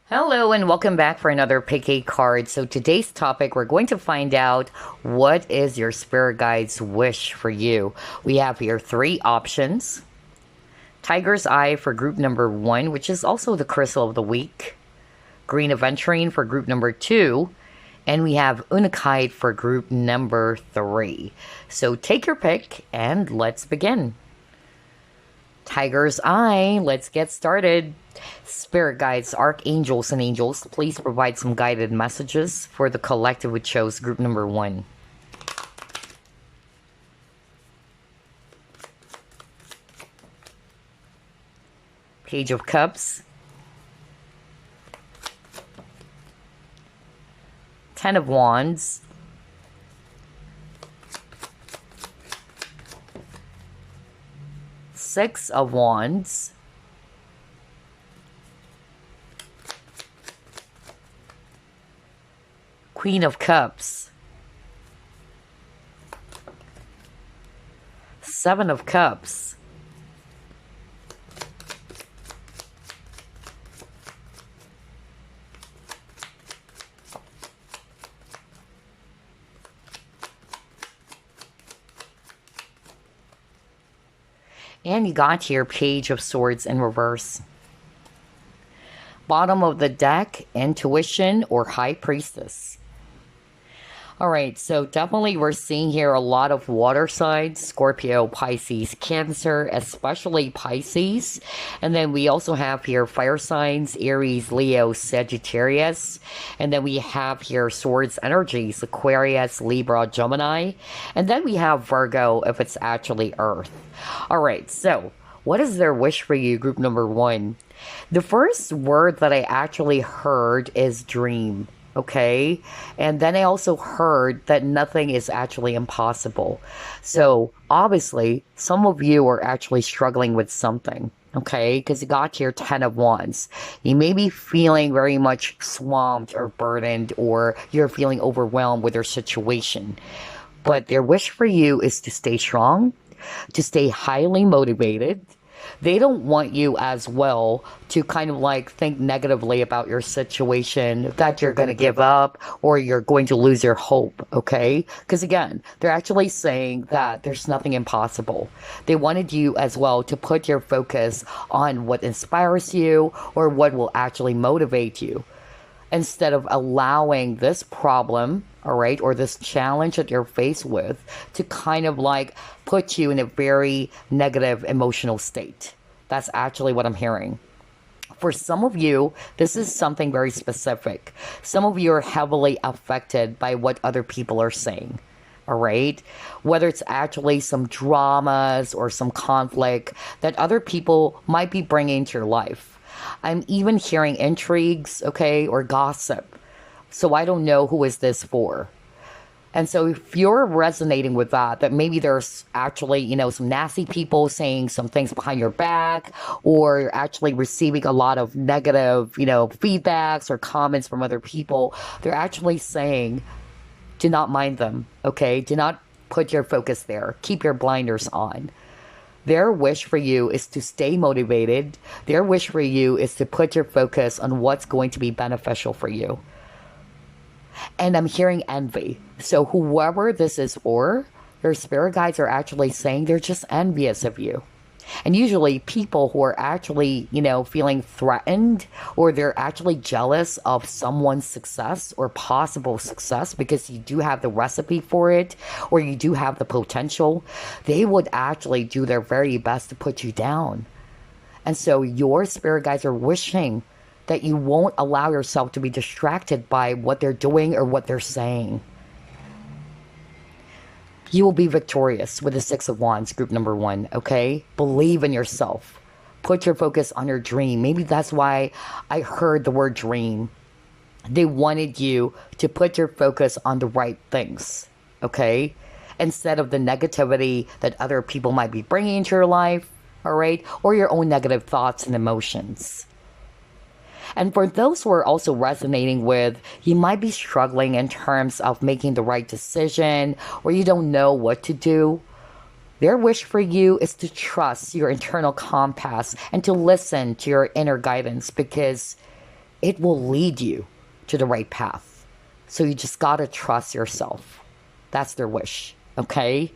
Hello and welcome back for another pick a card. So today's topic, we're going to find out what is your spirit guide's wish for you. We have here three options. Tiger's Eye for group number 1, which is also the crystal of the week. Green Aventurine for group number 2. And we have Unakite for group number 3. So take your pick and let's begin. Tiger's Eye, let's get started. Spirit guides, archangels, and angels, please provide some guided messages for the collective who chose group number 1. Page of Cups. 10 of Wands. Six of Wands. Queen of Cups. 7 of Cups. And you got here Page of Swords in reverse. Bottom of the deck, Intuition or High Priestess. Alright, so definitely we're seeing here a lot of water signs, Scorpio, Pisces, Cancer, especially Pisces. And then we also have here fire signs, Aries, Leo, Sagittarius. And then we have here swords energies, Aquarius, Libra, Gemini. And then we have Virgo if it's actually Earth. Alright, so what is their wish for you, group number 1? The first word that I actually heard is dream. Okay, and then I also heard that nothing is actually impossible. So obviously some of you are actually struggling with something, okay, because you got here 10 of Wands. You may be feeling very much swamped or burdened, or you're feeling overwhelmed with your situation, but their wish for you is to stay strong, to stay highly motivated. They don't want you as well to kind of like think negatively about your situation, that you're going to give up or you're going to lose your hope, okay? Because again, they're actually saying that there's nothing impossible. They wanted you as well to put your focus on what inspires you or what will actually motivate you, instead of allowing this problem, all right, or this challenge that you're faced with to kind of like put you in a very negative emotional state. That's actually what I'm hearing. For some of you, this is something very specific. Some of you are heavily affected by what other people are saying. All right, whether it's actually some dramas or some conflict that other people might be bringing into your life. I'm even hearing intrigues, okay, or gossip. So I don't know who is this for. And so if you're resonating with that maybe there's actually, some nasty people saying some things behind your back, or you're actually receiving a lot of negative, feedbacks or comments from other people, they're actually saying, do not mind them, okay? Do not put your focus there. Keep your blinders on. Their wish for you is to stay motivated. Their wish for you is to put your focus on what's going to be beneficial for you. And I'm hearing envy. So whoever this is for, your spirit guides are actually saying they're just envious of you. And usually people who are actually, feeling threatened, or they're actually jealous of someone's success or possible success because you do have the recipe for it, or you do have the potential, they would actually do their very best to put you down. And so your spirit guides are wishing that you won't allow yourself to be distracted by what they're doing or what they're saying. You will be victorious with the 6 of Wands, group number 1, okay? Believe in yourself. Put your focus on your dream. Maybe that's why I heard the word dream. They wanted you to put your focus on the right things, okay? Instead of the negativity that other people might be bringing into your life, all right? Or your own negative thoughts and emotions. And for those who are also resonating with, you might be struggling in terms of making the right decision, or you don't know what to do. Their wish for you is to trust your internal compass and to listen to your inner guidance, because it will lead you to the right path. So you just gotta trust yourself. That's their wish. Okay?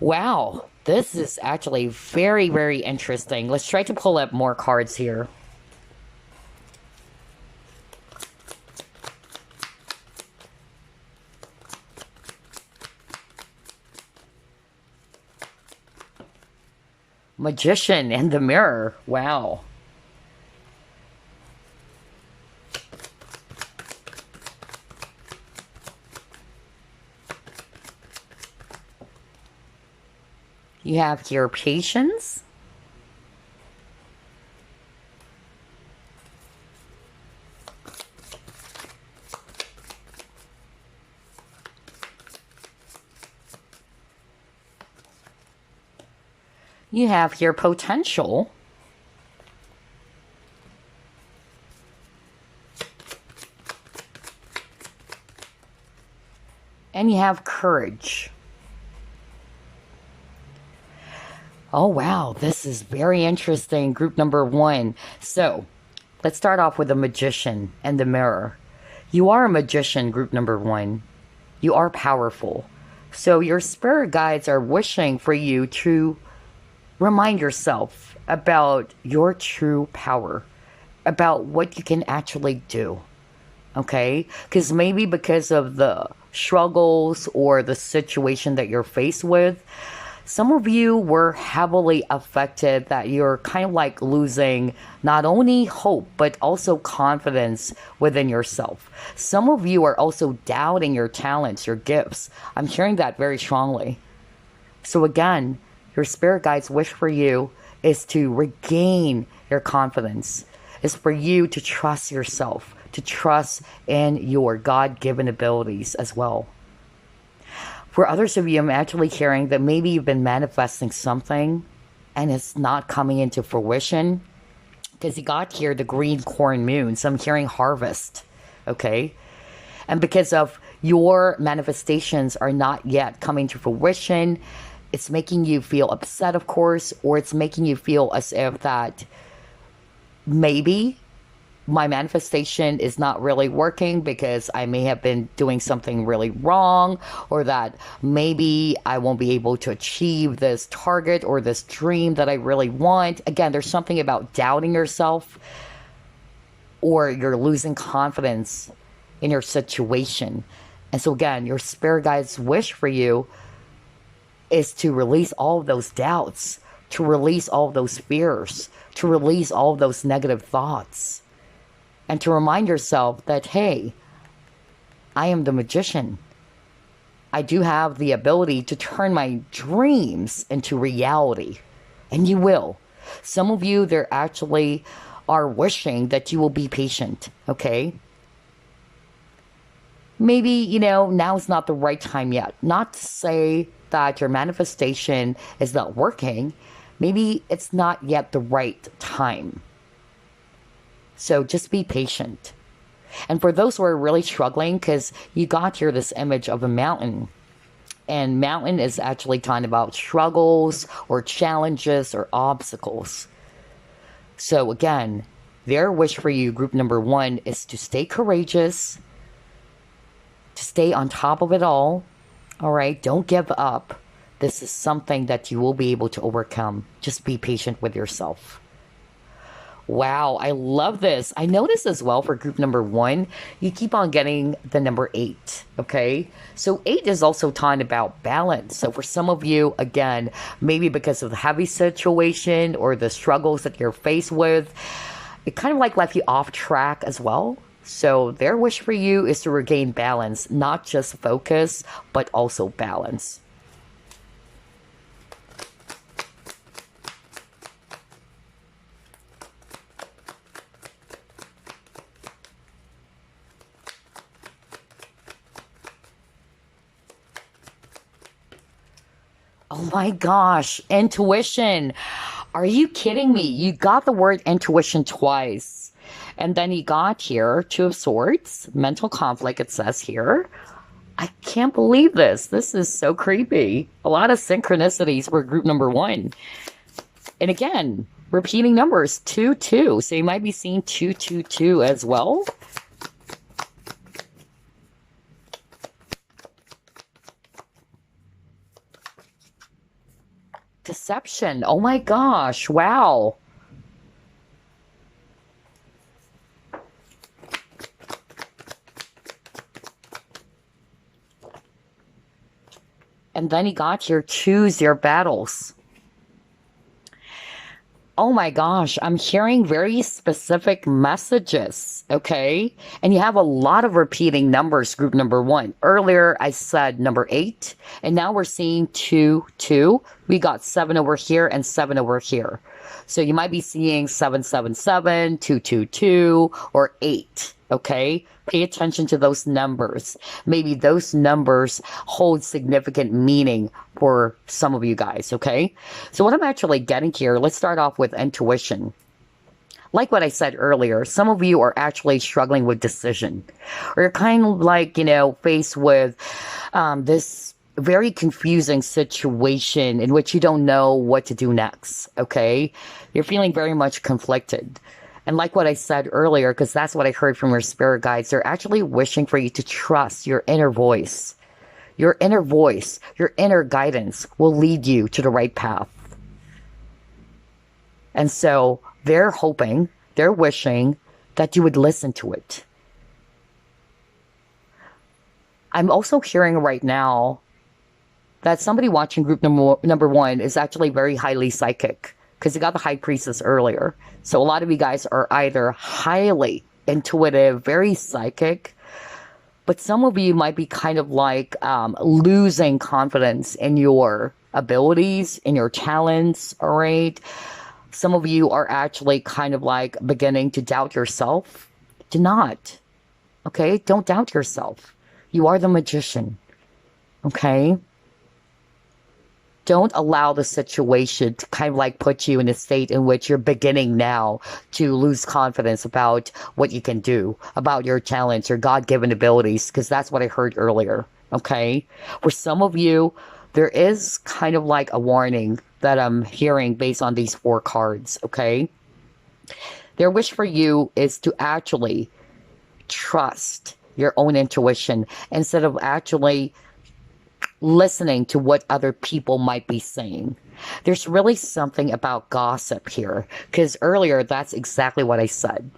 Wow. This is actually very, very interesting. Let's try to pull up more cards here. Magician and the Mirror. Wow. You have here patience. You have here potential. And you have courage. Oh, wow. This is very interesting. Group number 1. So, let's start off with the Magician and the Mirror. You are a magician, group number 1. You are powerful. So, your spirit guides are wishing for you to remind yourself about your true power, about what you can actually do. Okay? Because maybe because of the struggles or the situation that you're faced with, some of you were heavily affected that you're kind of like losing not only hope, but also confidence within yourself. Some of you are also doubting your talents, your gifts. I'm hearing that very strongly. So again, your spirit guides' wish for you is to regain your confidence, is for you to trust yourself, to trust in your God-given abilities as well. For others of you, I'm actually hearing that maybe you've been manifesting something and it's not coming into fruition because you got here the green corn moon. So I'm hearing harvest, okay? And because of your manifestations are not yet coming to fruition, it's making you feel upset, of course, or it's making you feel as if that maybe my manifestation is not really working because I may have been doing something really wrong, or that maybe I won't be able to achieve this target or this dream that I really want. Again, there's something about doubting yourself, or you're losing confidence in your situation. And so again, your spirit guide's wish for you is to release all of those doubts, to release all of those fears, to release all of those negative thoughts. And to remind yourself that, hey, I am the magician. I do have the ability to turn my dreams into reality. And you will. Some of you, they actually are wishing that you will be patient, okay? Maybe, now is not the right time yet. Not to say that your manifestation is not working. Maybe it's not yet the right time. So just be patient. And for those who are really struggling, because you got here this image of a mountain. And mountain is actually talking about struggles or challenges or obstacles. So again, their wish for you, group number 1, is to stay courageous, to stay on top of it all. All right, don't give up. This is something that you will be able to overcome. Just be patient with yourself. Wow, I love this. I noticed as well for group number 1, you keep on getting the number 8, okay? So 8 is also talking about balance. So for some of you, again, maybe because of the heavy situation or the struggles that you're faced with, it kind of like left you off track as well. So their wish for you is to regain balance, not just focus, but also balance. Oh my gosh, intuition. Are you kidding me? You got the word intuition twice. And then you got here, 2 of Swords, mental conflict, it says here. I can't believe this. This is so creepy. A lot of synchronicities for group number 1. And again, repeating numbers, 2, 2. So you might be seeing 2, 2, 2 as well. Deception. Oh my gosh. Wow. And then you got your choose your battles. Oh my gosh, I'm hearing very specific messages, okay? And you have a lot of repeating numbers, group number 1. Earlier, I said number 8, and now we're seeing 2, 2. We got 7 over here and 7 over here. So you might be seeing 777, 222, or 8, okay? Pay attention to those numbers. Maybe those numbers hold significant meaning for some of you guys, okay? So what I'm actually getting here, let's start off with intuition. Like what I said earlier, some of you are actually struggling with decision. Or you're kind of like, faced with this very confusing situation in which you don't know what to do next, okay? You're feeling very much conflicted. And like what I said earlier, because that's what I heard from your spirit guides, they're actually wishing for you to trust your inner voice. Your inner voice, your inner guidance will lead you to the right path. And so they're hoping, they're wishing that you would listen to it. I'm also hearing right now that somebody watching group number 1 is actually very highly psychic, because you got the High Priestess earlier. So a lot of you guys are either highly intuitive, very psychic, but some of you might be kind of like losing confidence in your abilities, in your talents, all right? Some of you are actually kind of like beginning to doubt yourself. Do not, okay? Don't doubt yourself. You are the magician, okay? Don't allow the situation to kind of like put you in a state in which you're beginning now to lose confidence about what you can do, about your talents, your God-given abilities, because that's what I heard earlier, okay? For some of you, there is kind of like a warning that I'm hearing based on these 4 cards, okay? Their wish for you is to actually trust your own intuition instead of actually listening to what other people might be saying. There's really something about gossip here, because earlier that's exactly what I said.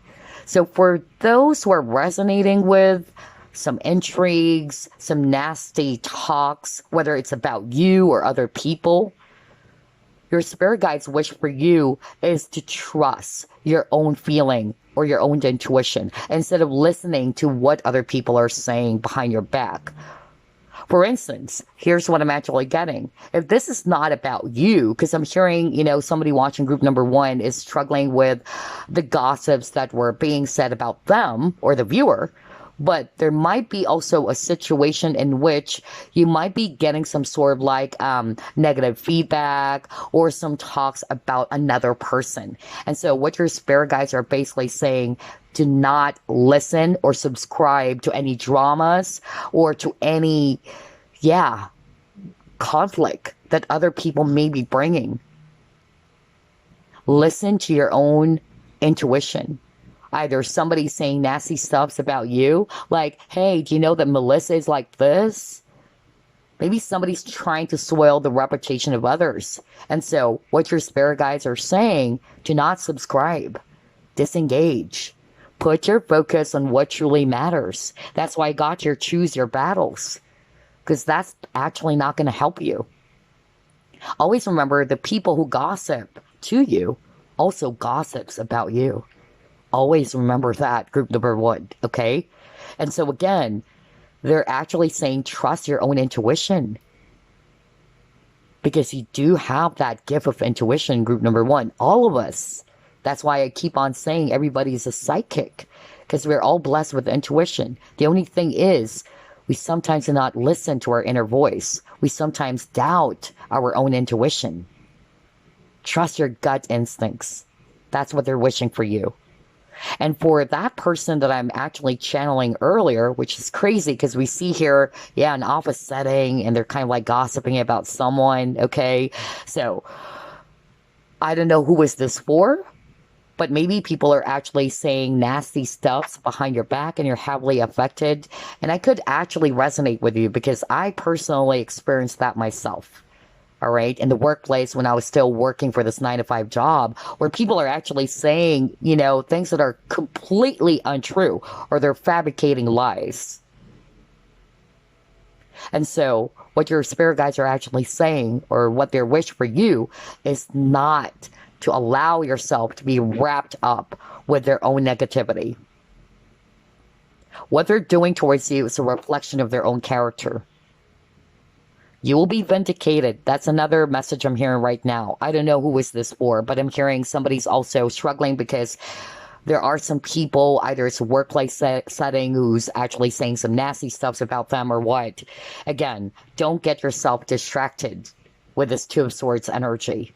So for those who are resonating with some intrigues, some nasty talks, whether it's about you or other people, your spirit guides' wish for you is to trust your own feeling or your own intuition instead of listening to what other people are saying behind your back. For instance, here's what I'm actually getting. If this is not about you, because I'm hearing, somebody watching group number 1 is struggling with the gossips that were being said about them or the viewer, but there might be also a situation in which you might be getting some sort of like negative feedback or some talks about another person. And so what your spirit guides are basically saying, do not listen or subscribe to any dramas or to any, conflict that other people may be bringing. Listen to your own intuition. Either somebody saying nasty stuffs about you, like, hey, do you know that Melissa is like this? Maybe somebody's trying to soil the reputation of others. And so what your spirit guides are saying, do not subscribe. Disengage. Put your focus on what truly matters. That's why I got your choose your battles, because that's actually not going to help you. Always remember, the people who gossip to you also gossips about you. Always remember that, group number 1, okay? And so again, they're actually saying trust your own intuition, because you do have that gift of intuition, group number 1. All of us. That's why I keep on saying everybody's a psychic, because we're all blessed with intuition. The only thing is, we sometimes do not listen to our inner voice. We sometimes doubt our own intuition. Trust your gut instincts. That's what they're wishing for you. And for that person that I'm actually channeling earlier, which is crazy because we see here, an office setting and they're kind of like gossiping about someone, okay? So I don't know who is this for, but maybe people are actually saying nasty stuff behind your back and you're heavily affected. And I could actually resonate with you because I personally experienced that myself. All right. In the workplace when I was still working for this 9 to 5 job, where people are actually saying, things that are completely untrue or they're fabricating lies. And so what your spirit guides are actually saying, or what their wish for you, is not to allow yourself to be wrapped up with their own negativity. What they're doing towards you is a reflection of their own character. You will be vindicated. That's another message I'm hearing right now. I don't know who is this for, but I'm hearing somebody's also struggling because there are some people, either it's a workplace setting, who's actually saying some nasty stuff about them or what. Again, don't get yourself distracted with this Two of Swords energy.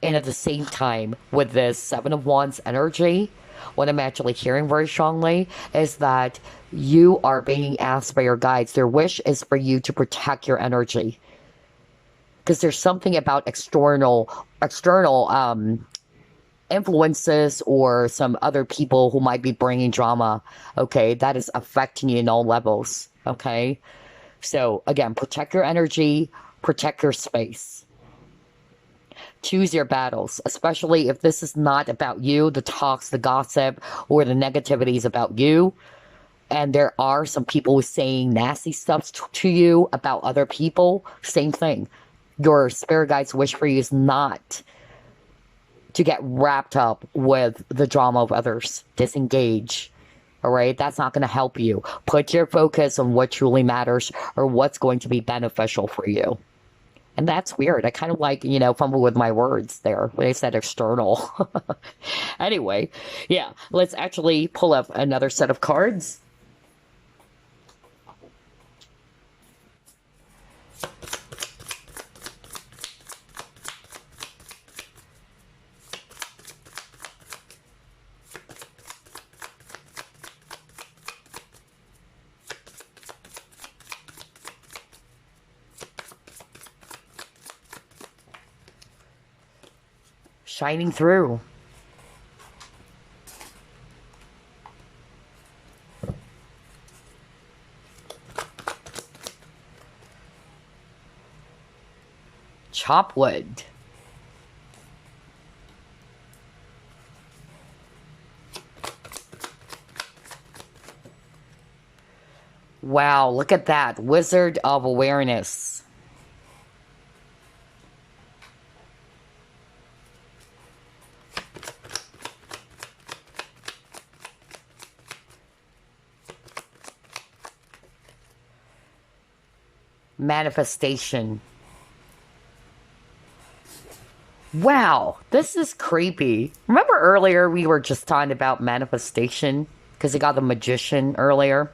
And at the same time, with this Seven of Wands energy, what I'm actually hearing very strongly is that you are being asked by your guides. Their wish is for you to protect your energy. Because there's something about external influences or some other people who might be bringing drama, okay, that is affecting you in all levels, okay? So, again, protect your energy, protect your space. Choose your battles, especially if this is not about you, the talks, the gossip, or the negativity is about you. And there are some people saying nasty stuff to you about other people. Same thing. Your spirit guide's wish for you is not to get wrapped up with the drama of others. Disengage. All right? That's not going to help you. Put your focus on what truly matters or what's going to be beneficial for you. And that's weird. I kind of fumble with my words there when I said external. Anyway, yeah, let's actually pull up another set of cards. Shining through. Chop wood. Wow, look at that. Wizard of Awareness. Manifestation. Wow, this is creepy. Remember earlier we were just talking about manifestation because we got the Magician earlier.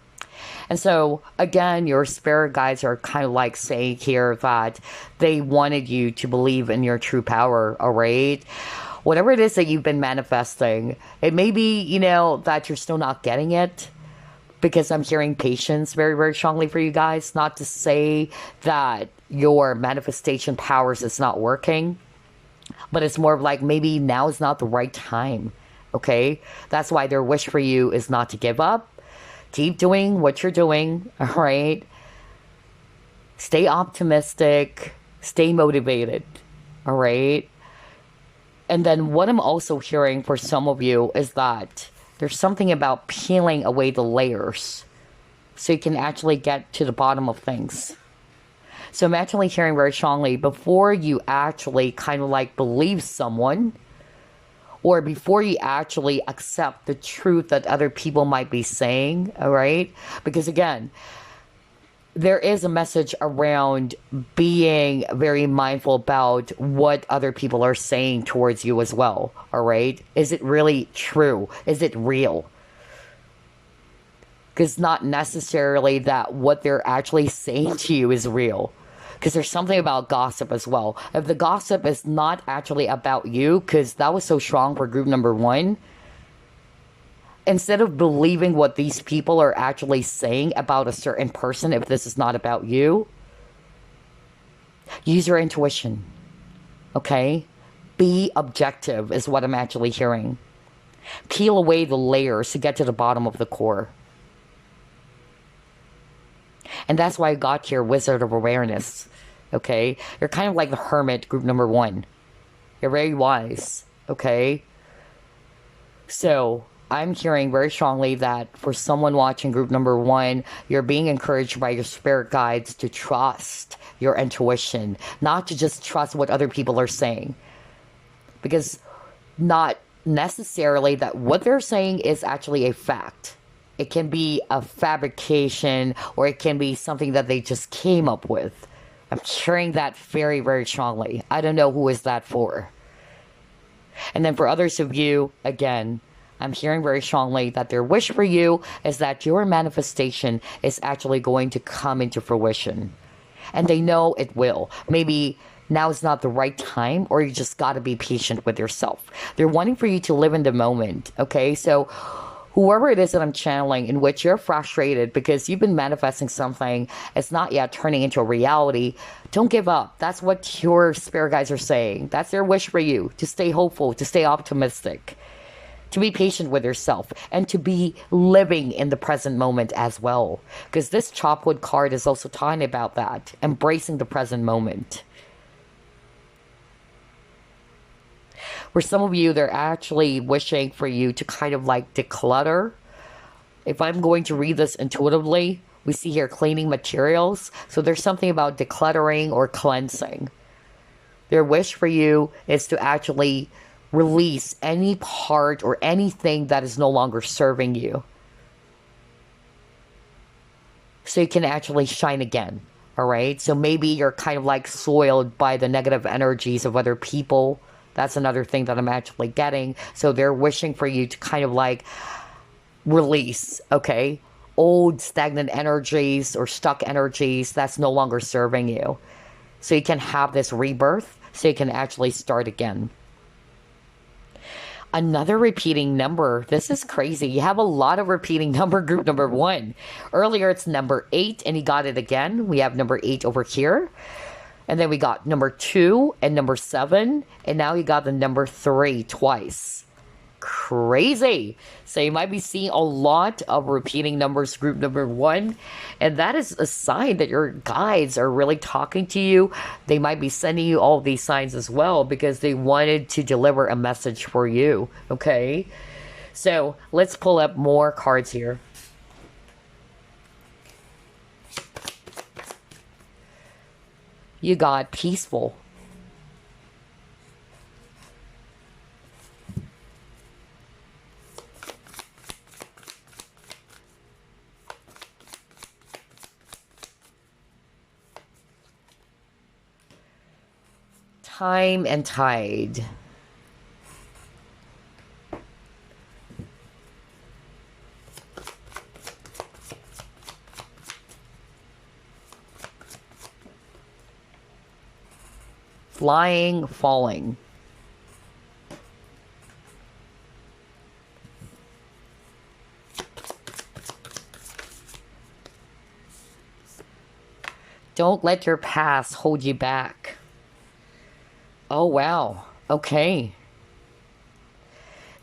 And so, again, your spirit guides are kind of like saying here that they wanted you to believe in your true power, all right? Whatever it is that you've been manifesting, it may be, that you're still not getting it. Because I'm hearing patience very, very strongly for you guys. Not to say that your manifestation powers is not working. But it's more of like maybe now is not the right time. Okay? That's why their wish for you is not to give up. Keep doing what you're doing. Alright? Stay optimistic. Stay motivated. Alright? And then what I'm also hearing for some of you is that there's something about peeling away the layers so you can actually get to the bottom of things. So I'm actually hearing very strongly before you actually kind of like believe someone or before you actually accept the truth that other people might be saying, all right? Because again, there is a message around being very mindful about what other people are saying towards you as well, all right? Is it really true? Is it real? Because not necessarily that what they're actually saying to you is real. Because there's something about gossip as well. If the gossip is not actually about you, because that was so strong for group number 1, instead of believing what these people are actually saying about a certain person, if this is not about you, Use your intuition. Okay? Be objective is what I'm actually hearing. Peel away the layers to get to the bottom of the core. And that's why I got here, Wizard of Awareness. Okay? You're kind of like the Hermit, group number 1. You're very wise. Okay? So, I'm hearing very strongly that for someone watching group number 1, you're being encouraged by your spirit guides to trust your intuition, not to just trust what other people are saying. Because not necessarily that what they're saying is actually a fact. It can be a fabrication, or it can be something that they just came up with. I'm hearing that very, very strongly. I don't know who is that for. And then for others of you, again, I'm hearing very strongly that their wish for you is that your manifestation is actually going to come into fruition. And they know it will. Maybe now is not the right time, or you just got to be patient with yourself. They're wanting for you to live in the moment, okay? So whoever it is that I'm channeling, in which you're frustrated because you've been manifesting something, it's not yet turning into a reality, don't give up. That's what your spirit guides are saying. That's their wish for you, to stay hopeful, to stay optimistic, to be patient with yourself, and to be living in the present moment as well. Because this Chopwood card is also talking about that, embracing the present moment. For some of you, they're actually wishing for you to kind of like declutter. If I'm going to read this intuitively, we see here cleaning materials. So there's something about decluttering or cleansing. Their wish for you is to actually release any part or anything that is no longer serving you, so you can actually shine again. All right. So maybe you're kind of like soiled by the negative energies of other people. That's another thing that I'm actually getting. So they're wishing for you to kind of like release, okay, old stagnant energies or stuck energies that's no longer serving you. So you can have this rebirth, so you can actually start again. Another repeating number. This is crazy. You have a lot of repeating number, group number 1. Earlier it's number 8, and you got it again. We have number 8 over here. And then we got number 2 and number 7. And now you got the number 3 twice. Crazy. So you might be seeing a lot of repeating numbers, group number 1. And that is a sign that your guides are really talking to you. They might be sending you all these signs as well, because they wanted to deliver a message for you. Okay. So let's pull up more cards here. You got peaceful. Time and tide. Flying, falling. Don't let your past hold you back. Oh, wow. Okay.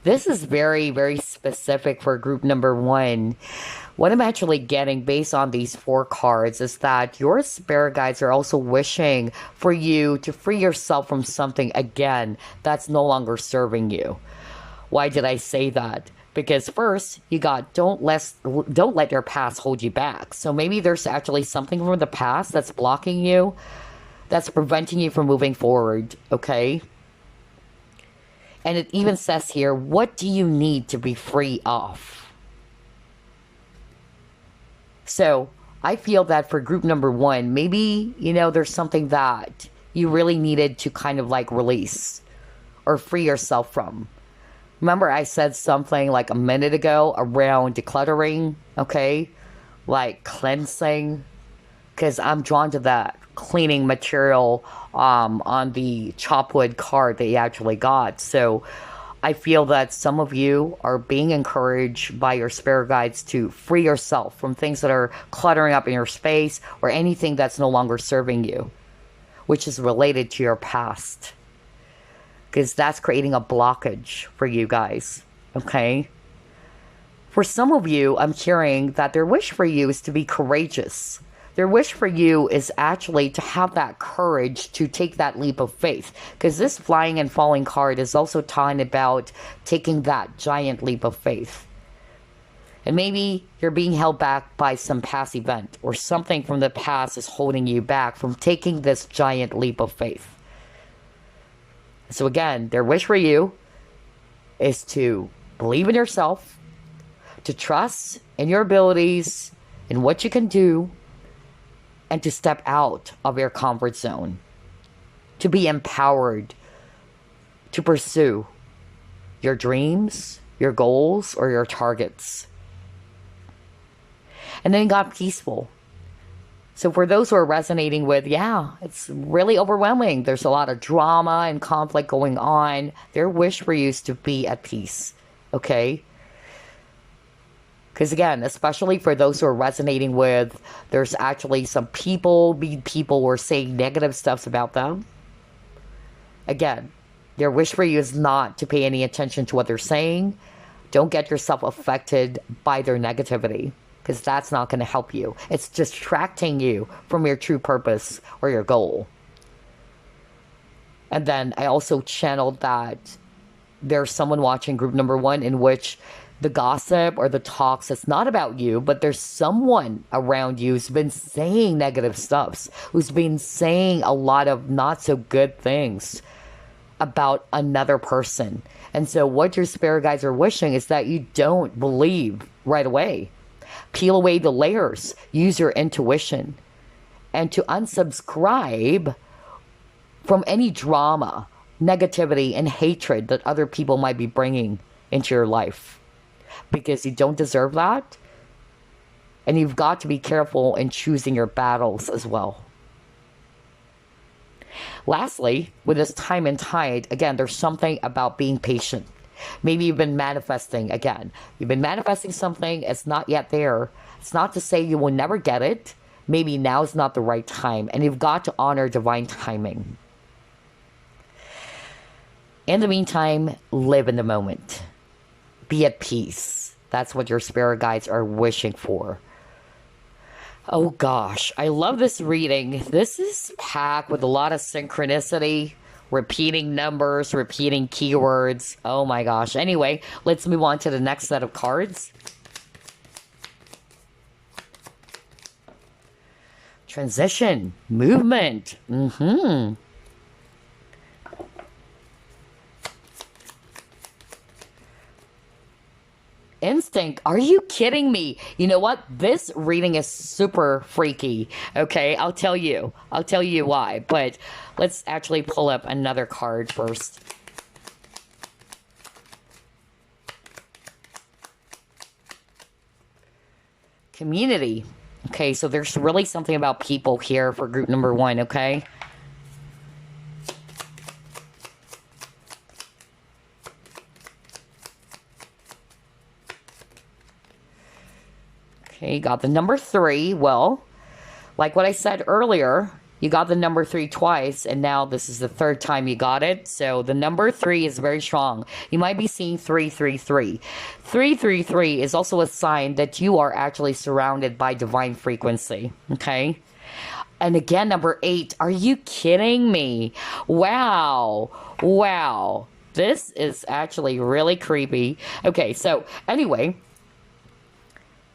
This is very, very specific for group number 1. What I'm actually getting based on these 4 cards is that your spirit guides are also wishing for you to free yourself from something again that's no longer serving you. Why did I say that? Because first, you got don't let your past hold you back. So maybe there's actually something from the past that's blocking you, that's preventing you from moving forward, okay? And it even says here, what do you need to be free of? So I feel that for group number 1, maybe, there's something that you really needed to kind of like release or free yourself from. Remember I said something like a minute ago around decluttering, okay? Like cleansing, because I'm drawn to that cleaning material on the Chopwood card that you actually got. So I feel that some of you are being encouraged by your spirit guides to free yourself from things that are cluttering up in your space or anything that's no longer serving you. which is related to your past. Because that's creating a blockage for you guys, okay? For some of you, I'm hearing that their wish for you is to be courageous. Their wish for you is actually to have that courage to take that leap of faith. Because this flying and falling card is also talking about taking that giant leap of faith. And maybe you're being held back by some past event, or something from the past is holding you back from taking this giant leap of faith. So again, their wish for you is to believe in yourself, to trust in your abilities, in what you can do, and to step out of your comfort zone, to be empowered, to pursue your dreams, your goals, or your targets. And then you got peaceful. So for those who are resonating with, yeah, it's really overwhelming. There's a lot of drama and conflict going on. Their wish for you is to be at peace, okay? Because again, especially for those who are resonating with, there's actually some people who are saying negative stuff about them. Again, their wish for you is not to pay any attention to what they're saying. Don't get yourself affected by their negativity, because that's not going to help you. It's distracting you from your true purpose or your goal. And then I also channeled that there's someone watching group number 1 in which the gossip or the talks, it's not about you, but there's someone around you who's been saying negative stuff, who's been saying a lot of not so good things about another person. And so what your spirit guides are wishing is that you don't believe right away. Peel away the layers, use your intuition, and to unsubscribe from any drama, negativity, and hatred that other people might be bringing into your life. Because you don't deserve that, and you've got to be careful in choosing your battles as well. Lastly, with this time and tide, again, there's something about being patient. Maybe you've been manifesting again. You've been manifesting something, it's not yet there. It's not to say you will never get it. Maybe now is not the right time, and you've got to honor divine timing. In the meantime, live in the moment. Be at peace. That's what your spirit guides are wishing for. Oh gosh, I love this reading. This is packed with a lot of synchronicity. Repeating numbers, repeating keywords. Oh my gosh. Anyway, let's move on to the next set of cards. Transition, movement. Instinct. Are you kidding me? You know what? This reading is super freaky. Okay, I'll tell you why. But let's actually pull up another card first. Community. Okay, so there's really something about people here for group number 1, okay? Okay, you got the number 3. Well, like what I said earlier, you got the number 3 twice, and now this is the 3rd time you got it. So the number 3 is very strong. You might be seeing 333. 333 is also a sign that you are actually surrounded by divine frequency. Okay? And again, number 8. Are you kidding me? Wow. Wow. This is actually really creepy. Okay, so anyway,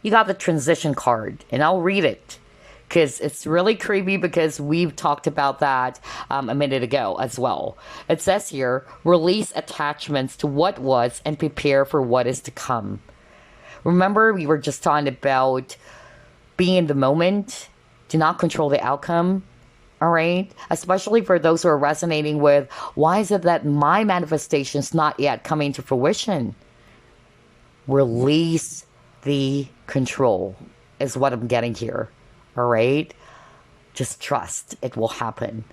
you got the transition card, and I'll read it because it's really creepy, because we've talked about that a minute ago as well. It says here, release attachments to what was and prepare for what is to come. Remember, we were just talking about being in the moment, do not control the outcome. All right, especially for those who are resonating with, why is it that my manifestation is not yet coming to fruition? Release the control is what I'm getting here. All right, just trust it will happen.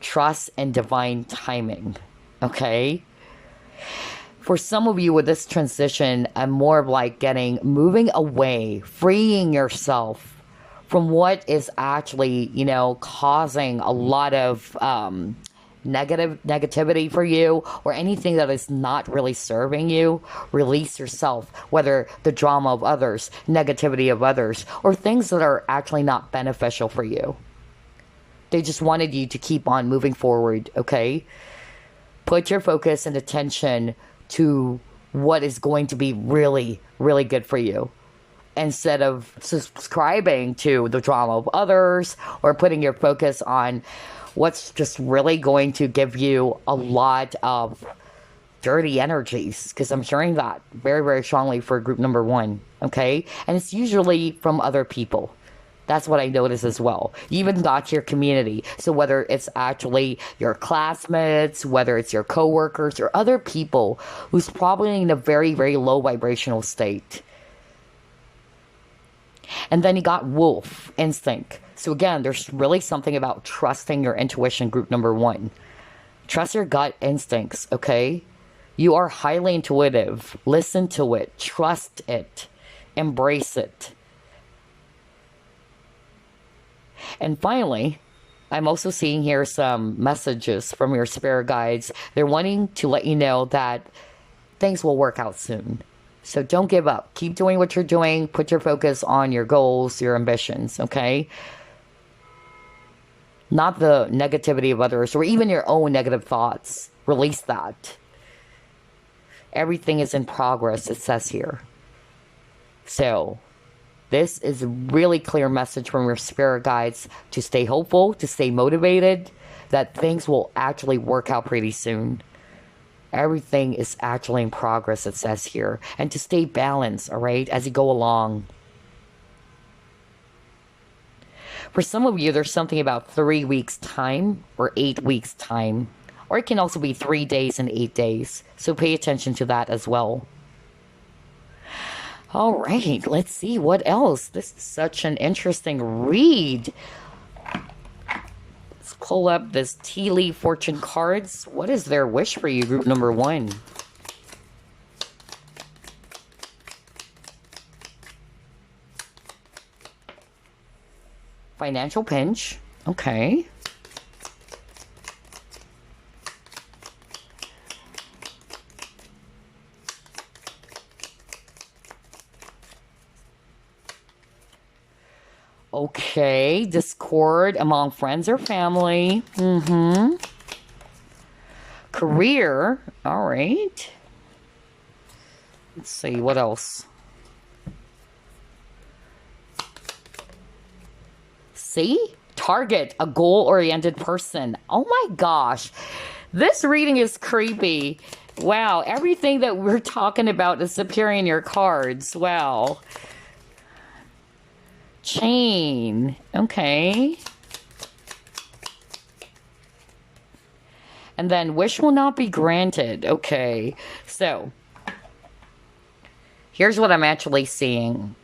Trust in divine timing. Okay, for some of you with this transition, I'm more of like moving away, freeing yourself from what is actually, causing a lot of negativity for you, or anything that is not really serving you. Release yourself, whether the drama of others, negativity of others, or things that are actually not beneficial for you. They just wanted you to keep on moving forward, okay? Put your focus and attention to what is going to be really, really good for you, instead of subscribing to the drama of others, or putting your focus on what's just really going to give you a lot of dirty energies, because I'm hearing that very, very strongly for group number 1, okay? And it's usually from other people. That's what I notice as well. You even got your community. So whether it's actually your classmates, whether it's your coworkers, or other people who's probably in a very, very low vibrational state. And then you got wolf instinct. So again, there's really something about trusting your intuition, group number 1. Trust your gut instincts, okay? You are highly intuitive. Listen to it. Trust it. Embrace it. And finally, I'm also seeing here some messages from your spirit guides. They're wanting to let you know that things will work out soon. So don't give up. Keep doing what you're doing. Put your focus on your goals, your ambitions, okay? Not the negativity of others, or even your own negative thoughts. Release that. Everything is in progress, it says here. So this is a really clear message from your spirit guides to stay hopeful, to stay motivated, that things will actually work out pretty soon. Everything is actually in progress, it says here. And to stay balanced, all right, as you go along. For some of you, there's something about 3 weeks' time or 8 weeks' time. Or it can also be 3 days and 8 days. So pay attention to that as well. All right, let's see what else. This is such an interesting read. Let's pull up this tea leaf fortune cards. What is their wish for you, group number 1? Financial pinch. Okay. Okay, discord among friends or family. Career. All right. Let's see, what else? See? Target, a goal-oriented person. Oh my gosh. This reading is creepy. Wow, everything that we're talking about is appearing in your cards. Wow. Chain. Okay. And then wish will not be granted. Okay. So, here's what I'm actually seeing.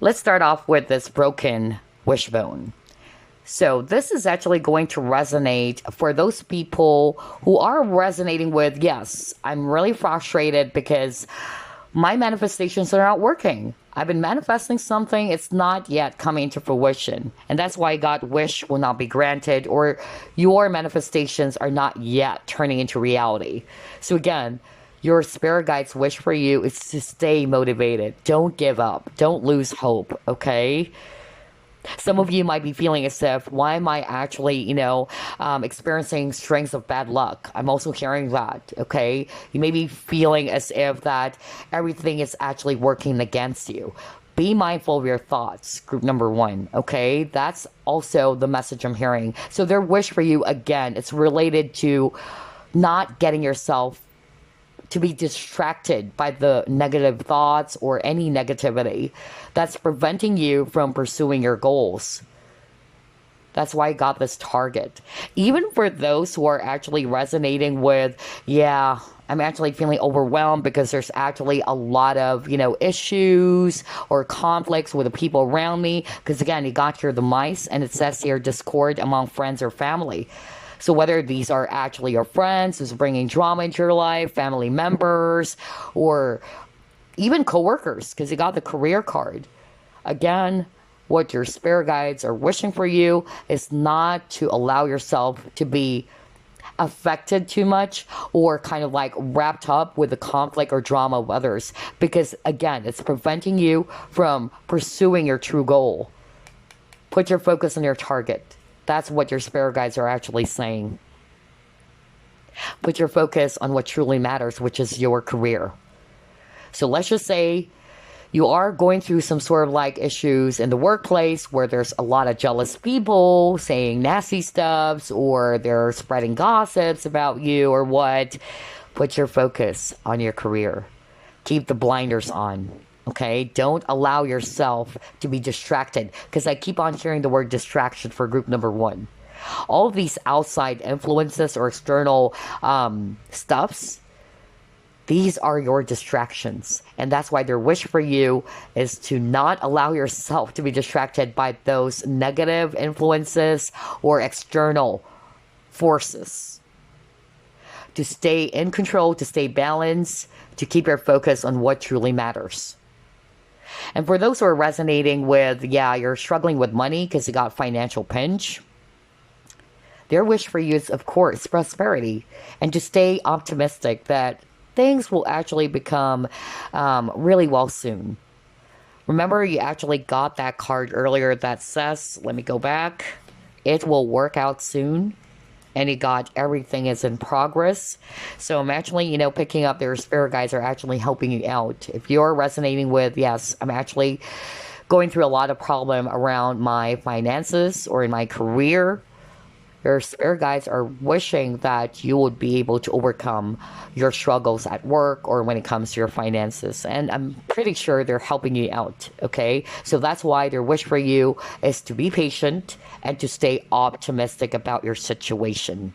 Let's start off with this broken wishbone. So this is actually going to resonate for those people who are resonating with, yes, I'm really frustrated because my manifestations are not working. I've been manifesting something, it's not yet coming to fruition. And that's why God wish will not be granted, or your manifestations are not yet turning into reality. So again, your spirit guide's wish for you is to stay motivated. Don't give up. Don't lose hope, okay? Some of you might be feeling as if, why am I actually, experiencing strings of bad luck? I'm also hearing that, okay? You may be feeling as if that everything is actually working against you. Be mindful of your thoughts, group number 1, okay? That's also the message I'm hearing. So their wish for you, again, it's related to not getting yourself to be distracted by the negative thoughts or any negativity that's preventing you from pursuing your goals. That's why I got this target. Even for those who are actually resonating with, yeah, I'm actually feeling overwhelmed because there's actually a lot of, issues or conflicts with the people around me. Because again, you got here the mice, and it says here discord among friends or family. So whether these are actually your friends who's bringing drama into your life, family members, or even coworkers, because you got the career card. Again, What your spirit guides are wishing for you is not to allow yourself to be affected too much or kind of like wrapped up with the conflict or drama of others, because again, it's preventing you from pursuing your true goal. Put your focus on your target. That's what your spirit guides are actually saying. Put your focus on what truly matters, which is your career. So let's just say you are going through some sort of like issues in the workplace where there's a lot of jealous people saying nasty stuffs, or they're spreading gossips about you or what. Put your focus on your career. Keep the blinders on. Okay? Don't allow yourself to be distracted, because I keep on hearing the word distraction for group number 1. All of these outside influences or external stuffs, these are your distractions. And that's why their wish for you is to not allow yourself to be distracted by those negative influences or external forces. To stay in control, to stay balanced, to keep your focus on what truly matters. And for those who are resonating with, yeah, you're struggling with money because you got financial pinch, their wish for you is, of course, prosperity, and to stay optimistic that things will actually become really well soon. Remember, you actually got that card earlier that says, let me go back, it will work out soon. And you got everything is in progress. So I'm actually, picking up their spirit guides are actually helping you out. If you're resonating with, yes, I'm actually going through a lot of problem around my finances or in my career, your spirit guides are wishing that you would be able to overcome your struggles at work or when it comes to your finances. And I'm pretty sure they're helping you out, okay? So that's why their wish for you is to be patient and to stay optimistic about your situation.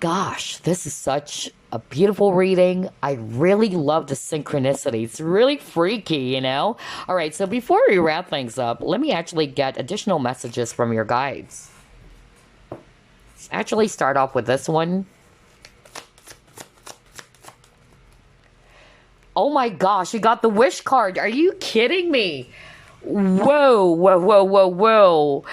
Gosh, this is such a beautiful reading. I really love the synchronicity. It's really freaky, All right, so before we wrap things up, let me actually get additional messages from your guides. Actually start off with this one. Oh my gosh, you got the wish card. Are you kidding me? Whoa, whoa, whoa, whoa, whoa.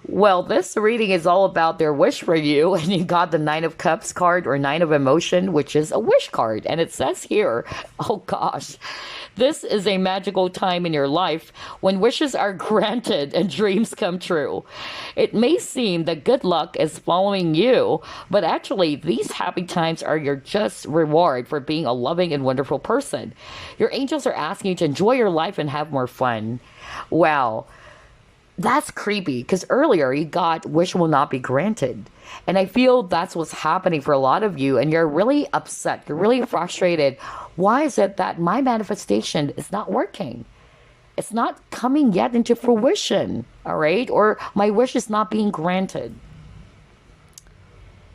Well, this reading is all about their wish for you, and you got the 9 of Cups card, or 9 of Emotion, which is a wish card. And it says here, oh gosh, this is a magical time in your life when wishes are granted and dreams come true. It may seem that good luck is following you, but actually these happy times are your just reward for being a loving and wonderful person. Your angels are asking you to enjoy your life and have more fun. Wow, that's creepy, because earlier you got wish will not be granted. And I feel that's what's happening for a lot of you, and you're really upset. You're really frustrated. Why is it that my manifestation is not working? It's not coming yet into fruition, all right? Or my wish is not being granted.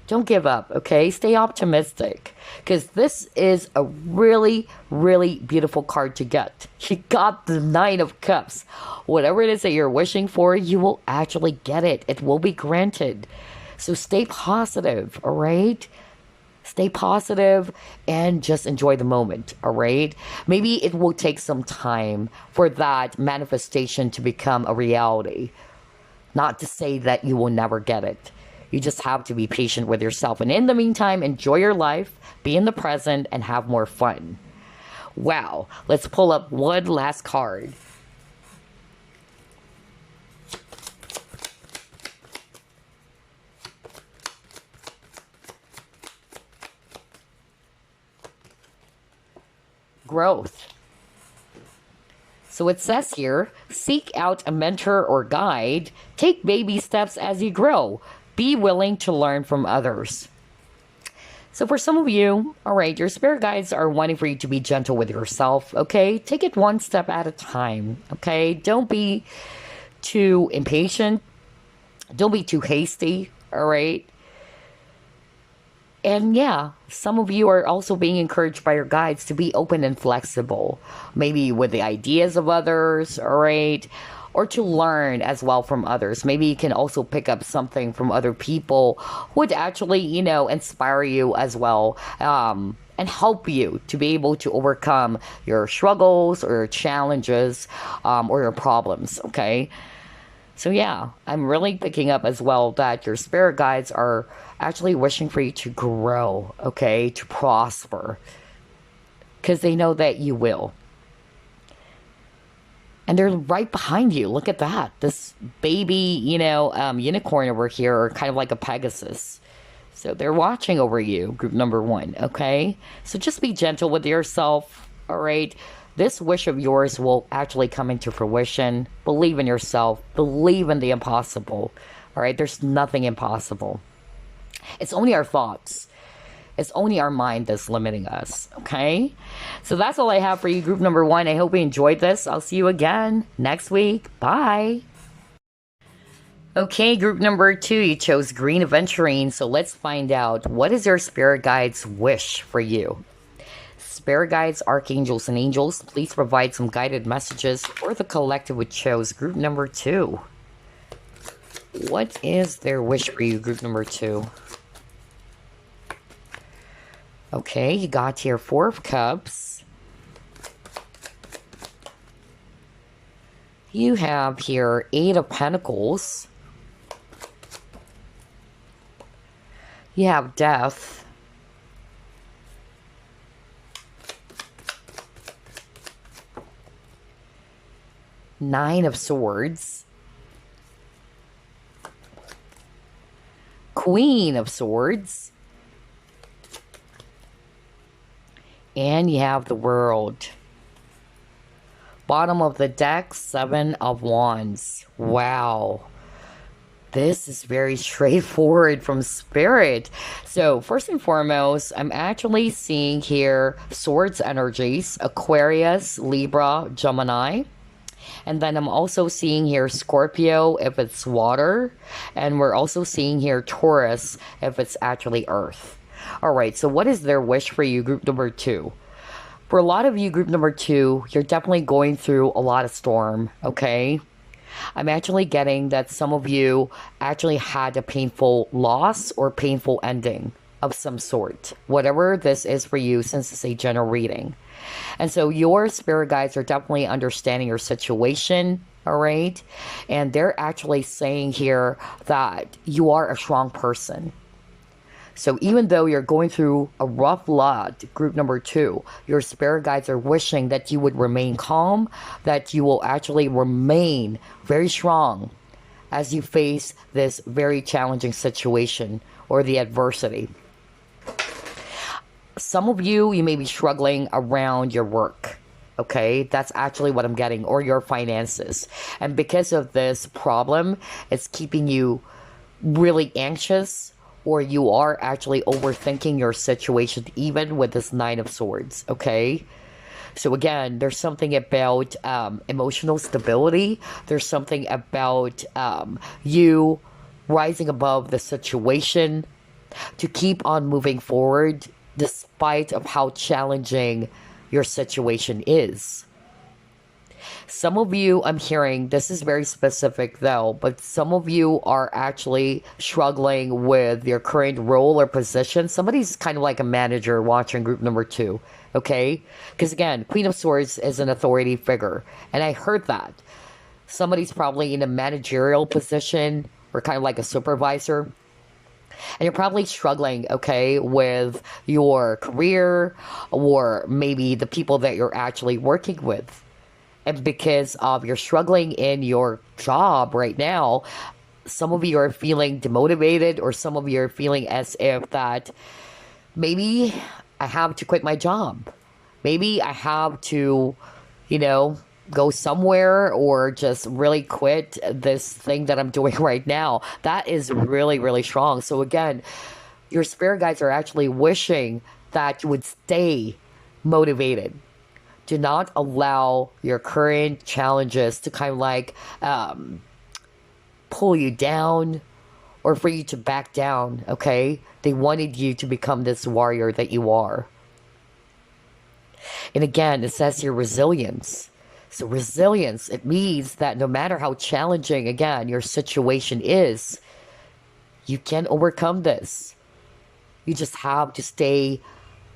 Don't give up, okay? Stay optimistic, because this is a really, really beautiful card to get. You got the 9 of Cups. Whatever it is that you're wishing for, you will actually get it. It will be granted. So stay positive, all right? Stay positive and just enjoy the moment, all right? Maybe it will take some time for that manifestation to become a reality. Not to say that you will never get it. You just have to be patient with yourself. And in the meantime, enjoy your life, be in the present, and have more fun. Wow. Let's pull up one last card. Growth. So it says here, seek out a mentor or guide. Take baby steps as you grow. Be willing to learn from others. So for some of you, all right, your spirit guides are wanting for you to be gentle with yourself, okay? Take it one step at a time, okay? Don't be too impatient. Don't be too hasty, all right? And yeah, some of you are also being encouraged by your guides to be open and flexible, maybe with the ideas of others, all right? or to learn as well from others. Maybe you can also pick up something from other people who would actually, inspire you as well. And help you to be able to overcome your struggles or your challenges, or your problems, okay? So yeah, I'm really picking up as well that your spirit guides are actually wishing for you to grow, okay, to prosper, because they know that you will. And they're right behind you. Look at that. This baby, unicorn over here, or kind of like a Pegasus. So they're watching over you, group number 1, okay? So just be gentle with yourself, all right? This wish of yours will actually come into fruition. Believe in yourself. Believe in the impossible, all right? There's nothing impossible. It's only our thoughts. It's only our mind that's limiting us, okay? So that's all I have for you, group number 1. I hope you enjoyed this. I'll see you again next week. Bye. Okay, group number 2, you chose green Aventurine. So let's find out, what is your spirit guide's wish for you? Spirit guides, archangels, and angels, please provide some guided messages for the collective which chose group number 2. What is their wish for you, group number 2? Okay, you got here 4 of Cups. You have here 8 of Pentacles. You have Death. Nine of Swords. Queen of Swords. And you have the World. Bottom of the deck, 7 of Wands. Wow. This is very straightforward from Spirit. So first and foremost, I'm actually seeing here Swords energies, Aquarius, Libra, Gemini. And then I'm also seeing here Scorpio if it's water. And we're also seeing here Taurus if it's actually earth. All right, so what is their wish for you, group number 2? For a lot of you, group number 2, you're definitely going through a lot of storm, okay? I'm actually getting that some of you actually had a painful loss or painful ending of some sort. Whatever this is for you, since it's a general reading. And so your spirit guides are definitely understanding your situation, all right? And they're actually saying here that you are a strong person. So even though you're going through a rough lot, group number 2, your spirit guides are wishing that you would remain calm, that you will actually remain very strong as you face this very challenging situation or the adversity. Some of you may be struggling around your work. Okay, that's actually what I'm getting, or your finances. And because of this problem, it's keeping you really anxious, or you are actually overthinking your situation, even with this 9 of Swords, okay? So again, there's something about emotional stability. There's something about you rising above the situation to keep on moving forward despite of how challenging your situation is. Some of you, I'm hearing, this is very specific though, but some of you are actually struggling with your current role or position. Somebody's kind of like a manager watching group number 2, okay? Because again, Queen of Swords is an authority figure, and I heard that. Somebody's probably in a managerial position or kind of like a supervisor. And you're probably struggling, okay, with your career or maybe the people that you're actually working with. And because of you're struggling in your job right now, some of you are feeling demotivated, or some of you are feeling as if that maybe I have to quit my job. Maybe I have to, go somewhere or just really quit this thing that I'm doing right now. That is really, really strong. So again, your spirit guides are actually wishing that you would stay motivated. Do not allow your current challenges to kind of like pull you down or for you to back down, okay? They wanted you to become this warrior that you are. And again, it says your resilience. So resilience, it means that no matter how challenging, again, your situation is, you can overcome this. You just have to stay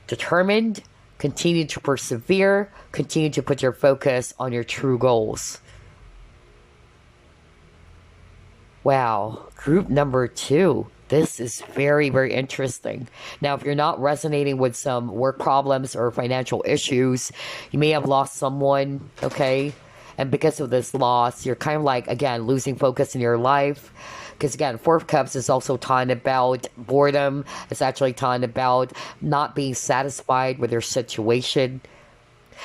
determined, continue to persevere, continue to put your focus on your true goals. Wow, group number 2. This is very, very interesting. Now, if you're not resonating with some work problems or financial issues, you may have lost someone, okay? And because of this loss, you're kind of like, again, losing focus in your life. Because again, Four of Cups is also talking about boredom. It's actually talking about not being satisfied with your situation.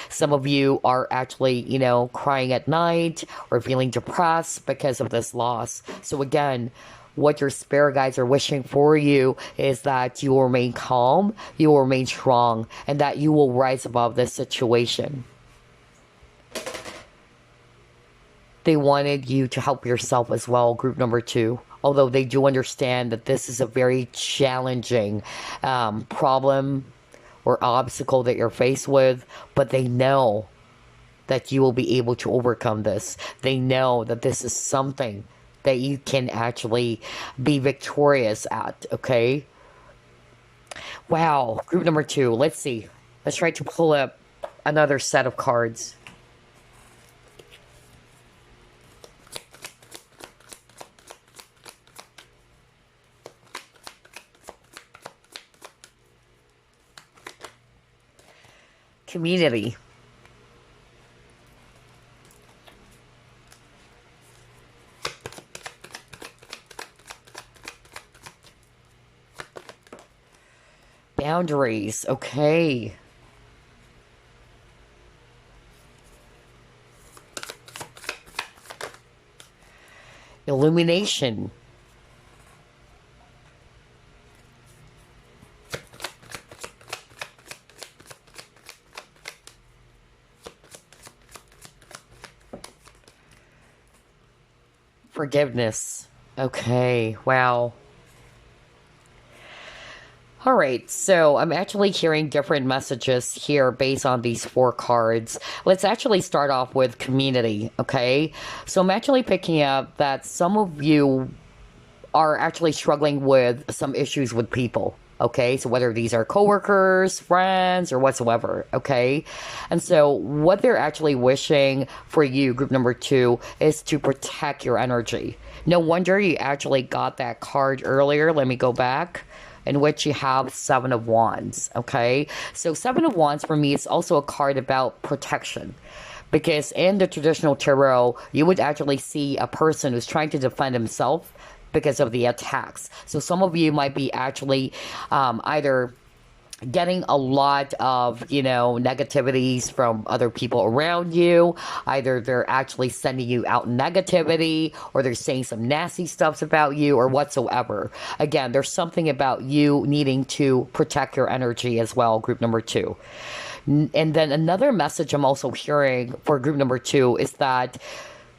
Some of you are actually, crying at night or feeling depressed because of this loss. So again, what your spirit guides are wishing for you is that you will remain calm, you will remain strong, and that you will rise above this situation. They wanted you to help yourself as well, group number 2. Although they do understand that this is a very challenging problem or obstacle that you're faced with, but they know that you will be able to overcome this. They know that this is something that you can actually be victorious at, okay? Wow, group number 2. Let's see. Let's try to pull up another set of cards. Community. Boundaries. Okay. Illumination. Forgiveness. Okay, wow. All right, so I'm actually hearing different messages here based on these 4 cards. Let's actually start off with community, okay? So I'm actually picking up that some of you are actually struggling with some issues with people. Okay, so whether these are coworkers, friends, or whatsoever, okay? And so what they're actually wishing for you, group number 2, is to protect your energy. No wonder you actually got that card earlier. Let me go back. In which you have 7 of Wands, okay? So 7 of Wands for me is also a card about protection. Because in the traditional tarot, you would actually see a person who's trying to defend himself because of the attacks. So some of you might be actually either getting a lot of, negativities from other people around you. Either they're actually sending you out negativity, or they're saying some nasty stuff about you, or whatsoever. Again, there's something about you needing to protect your energy as well, group number 2. And then another message I'm also hearing for group number 2 is that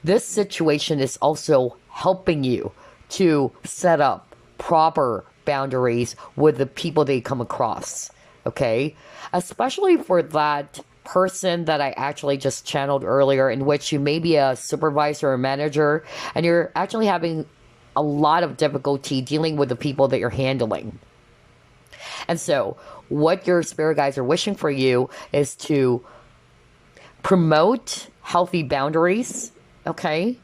this situation is also helping you to set up proper boundaries with the people they come across, okay? Especially for that person that I actually just channeled earlier, in which you may be a supervisor or manager, and you're actually having a lot of difficulty dealing with the people that you're handling. And so what your spirit guides are wishing for you is to promote healthy boundaries, okay?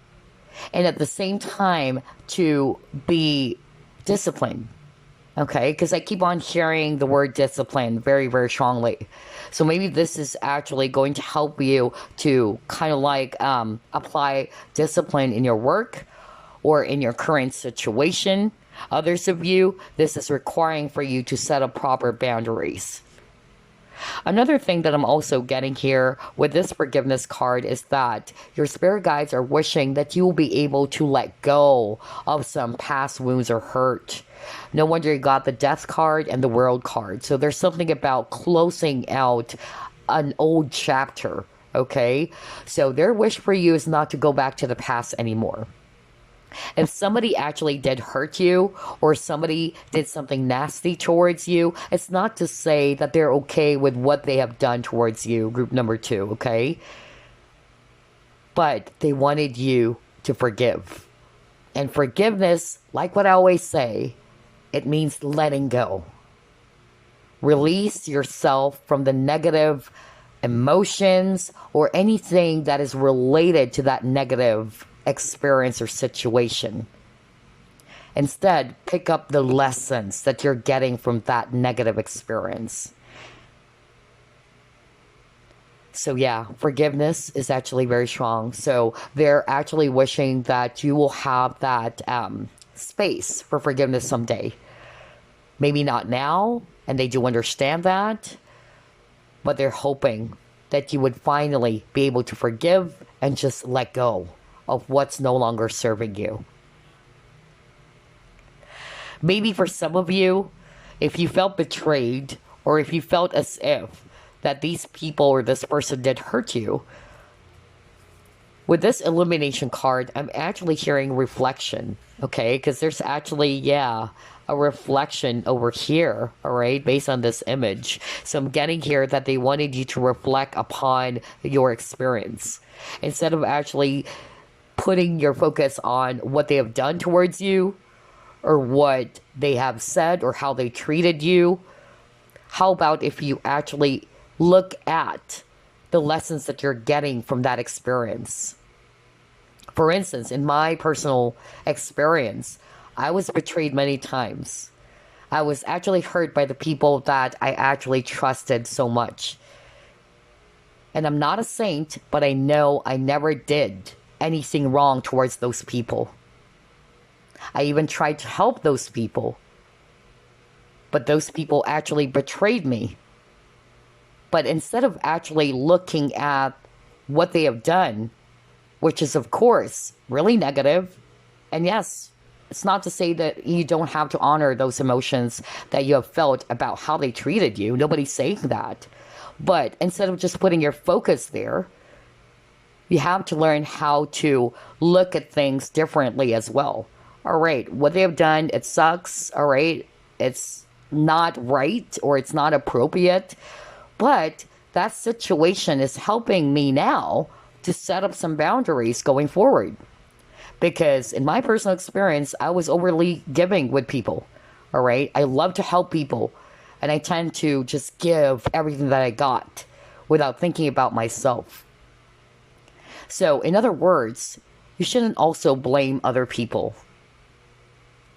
And at the same time, to be disciplined, okay? Because I keep on hearing the word discipline very, very strongly. So maybe this is actually going to help you to kind of like apply discipline in your work or in your current situation. Others of you, this is requiring for you to set up proper boundaries. Another thing that I'm also getting here with this forgiveness card is that your spirit guides are wishing that you will be able to let go of some past wounds or hurt. No wonder you got the Death card and the World card. So there's something about closing out an old chapter, okay? So their wish for you is not to go back to the past anymore. If somebody actually did hurt you, or somebody did something nasty towards you, it's not to say that they're okay with what they have done towards you, group number 2, okay? but they wanted you to forgive. And forgiveness, like what I always say, it means letting go. Release yourself from the negative emotions or anything that is related to that negative experience or situation. Instead, pick up the lessons that you're getting from that negative experience. So yeah, forgiveness is actually very strong. So they're actually wishing that you will have that space for forgiveness someday. Maybe not now, and they do understand that, but they're hoping that you would finally be able to forgive and just let go of what's no longer serving you. Maybe for some of you, if you felt betrayed or if you felt as if that these people or this person did hurt you, with this illumination card, I'm actually hearing reflection, okay? Because there's actually, yeah, a reflection over here, all right, based on this image. So I'm getting here that they wanted you to reflect upon your experience. Instead of actually putting your focus on what they have done towards you, or what they have said, or how they treated you, how about if you actually look at the lessons that you're getting from that experience? For instance, in my personal experience, I was betrayed many times. I was actually hurt by the people that I actually trusted so much. And I'm not a saint, but I know I never did anything wrong towards those people. I even tried to help those people, but those people actually betrayed me. But instead of actually looking at what they have done, which is of course really negative, and yes, it's not to say that you don't have to honor those emotions that you have felt about how they treated you. Nobody's saying that. But instead of just putting your focus there, you have to learn how to look at things differently as well. All right, what they have done, it sucks. All right, it's not right or it's not appropriate. But that situation is helping me now to set up some boundaries going forward. Because in my personal experience, I was overly giving with people. All right, I love to help people. And I tend to just give everything that I got without thinking about myself. So in other words, you shouldn't also blame other people.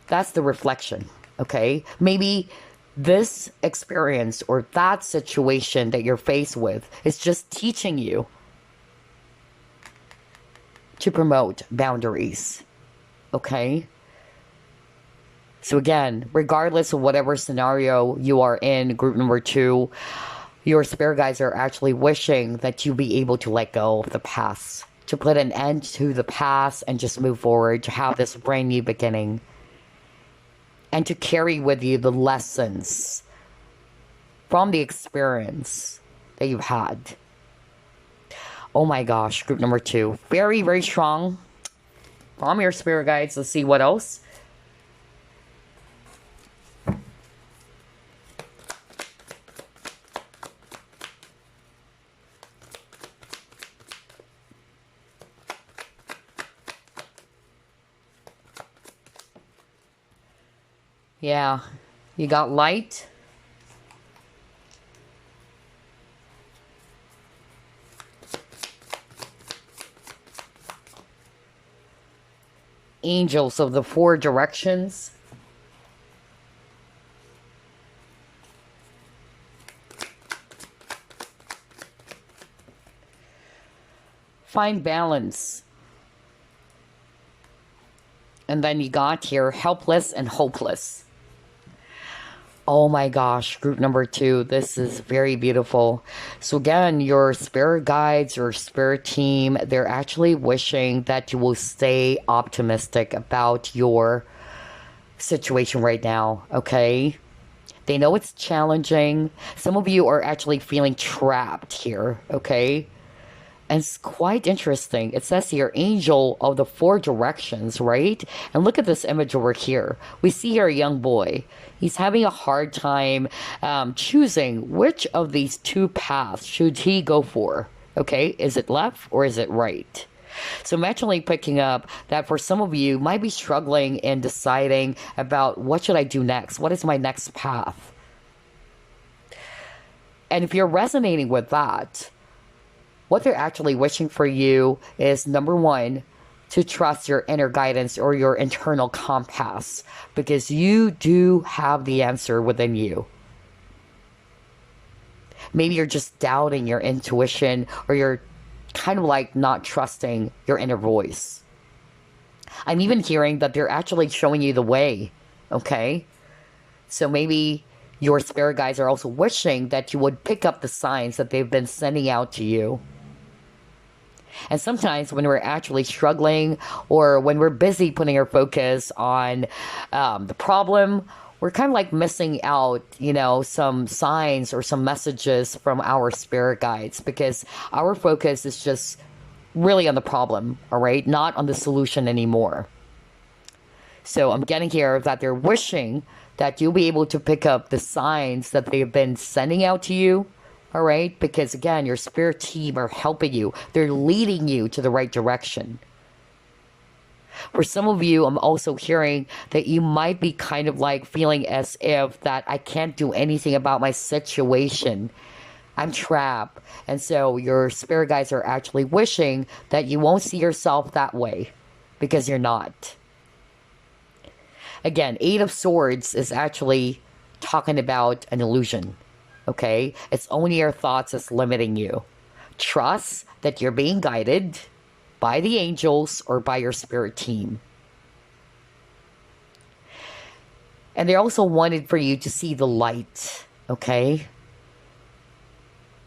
That's the reflection, okay? Maybe this experience or that situation that you're faced with is just teaching you to promote boundaries, okay? So again, regardless of whatever scenario you are in, group number 2, your spirit guides are actually wishing that you be able to let go of the past, to put an end to the past and just move forward, to have this brand new beginning. And to carry with you the lessons from the experience that you've had. Oh my gosh, group number 2. Very, very strong from your spirit guides. Let's see what else. Yeah, you got light. Angels of the 4 directions. Find balance. And then you got here, helpless and hopeless. Oh my gosh, group number 2, this is very beautiful. So again, your spirit guides, your spirit team, they're actually wishing that you will stay optimistic about your situation right now, okay? They know it's challenging. Some of you are actually feeling trapped here, okay? And it's quite interesting. It says here, angel of the 4 directions, right? And look at this image over here. We see here a young boy. He's having a hard time choosing which of these 2 paths should he go for. Okay, is it left or is it right? So I'm actually picking up that for some of you might be struggling in deciding about what should I do next? What is my next path? And if you're resonating with that, what they're actually wishing for you is number one, to trust your inner guidance or your internal compass, because you do have the answer within you. Maybe you're just doubting your intuition, or you're kind of like not trusting your inner voice. I'm even hearing that they're actually showing you the way, okay? So maybe your spirit guides are also wishing that you would pick up the signs that they've been sending out to you. And sometimes when we're actually struggling, or when we're busy putting our focus on the problem, we're kind of like missing out, some signs or some messages from our spirit guides, because our focus is just really on the problem, all right? Not on the solution anymore. So I'm getting here that they're wishing that you'll be able to pick up the signs that they've been sending out to you. All right, because again, your spirit team are helping you. They're leading you to the right direction. For some of you, I'm also hearing that you might be kind of like feeling as if that I can't do anything about my situation. I'm trapped. And so your spirit guides are actually wishing that you won't see yourself that way, because you're not. Again, Eight of Swords is actually talking about an illusion. Okay? It's only your thoughts that's limiting you. Trust that you're being guided by the angels or by your spirit team. And they also wanted for you to see the light. Okay?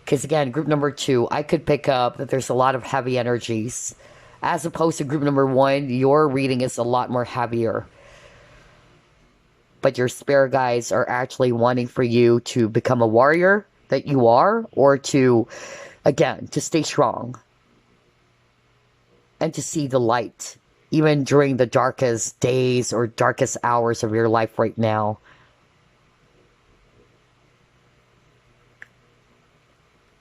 Because again, group number 2, I could pick up that there's a lot of heavy energies. As opposed to group number 1, your reading is a lot more heavier. But your spirit guides are actually wanting for you to become a warrior that you are, or to, again, to stay strong and to see the light, even during the darkest days or darkest hours of your life right now.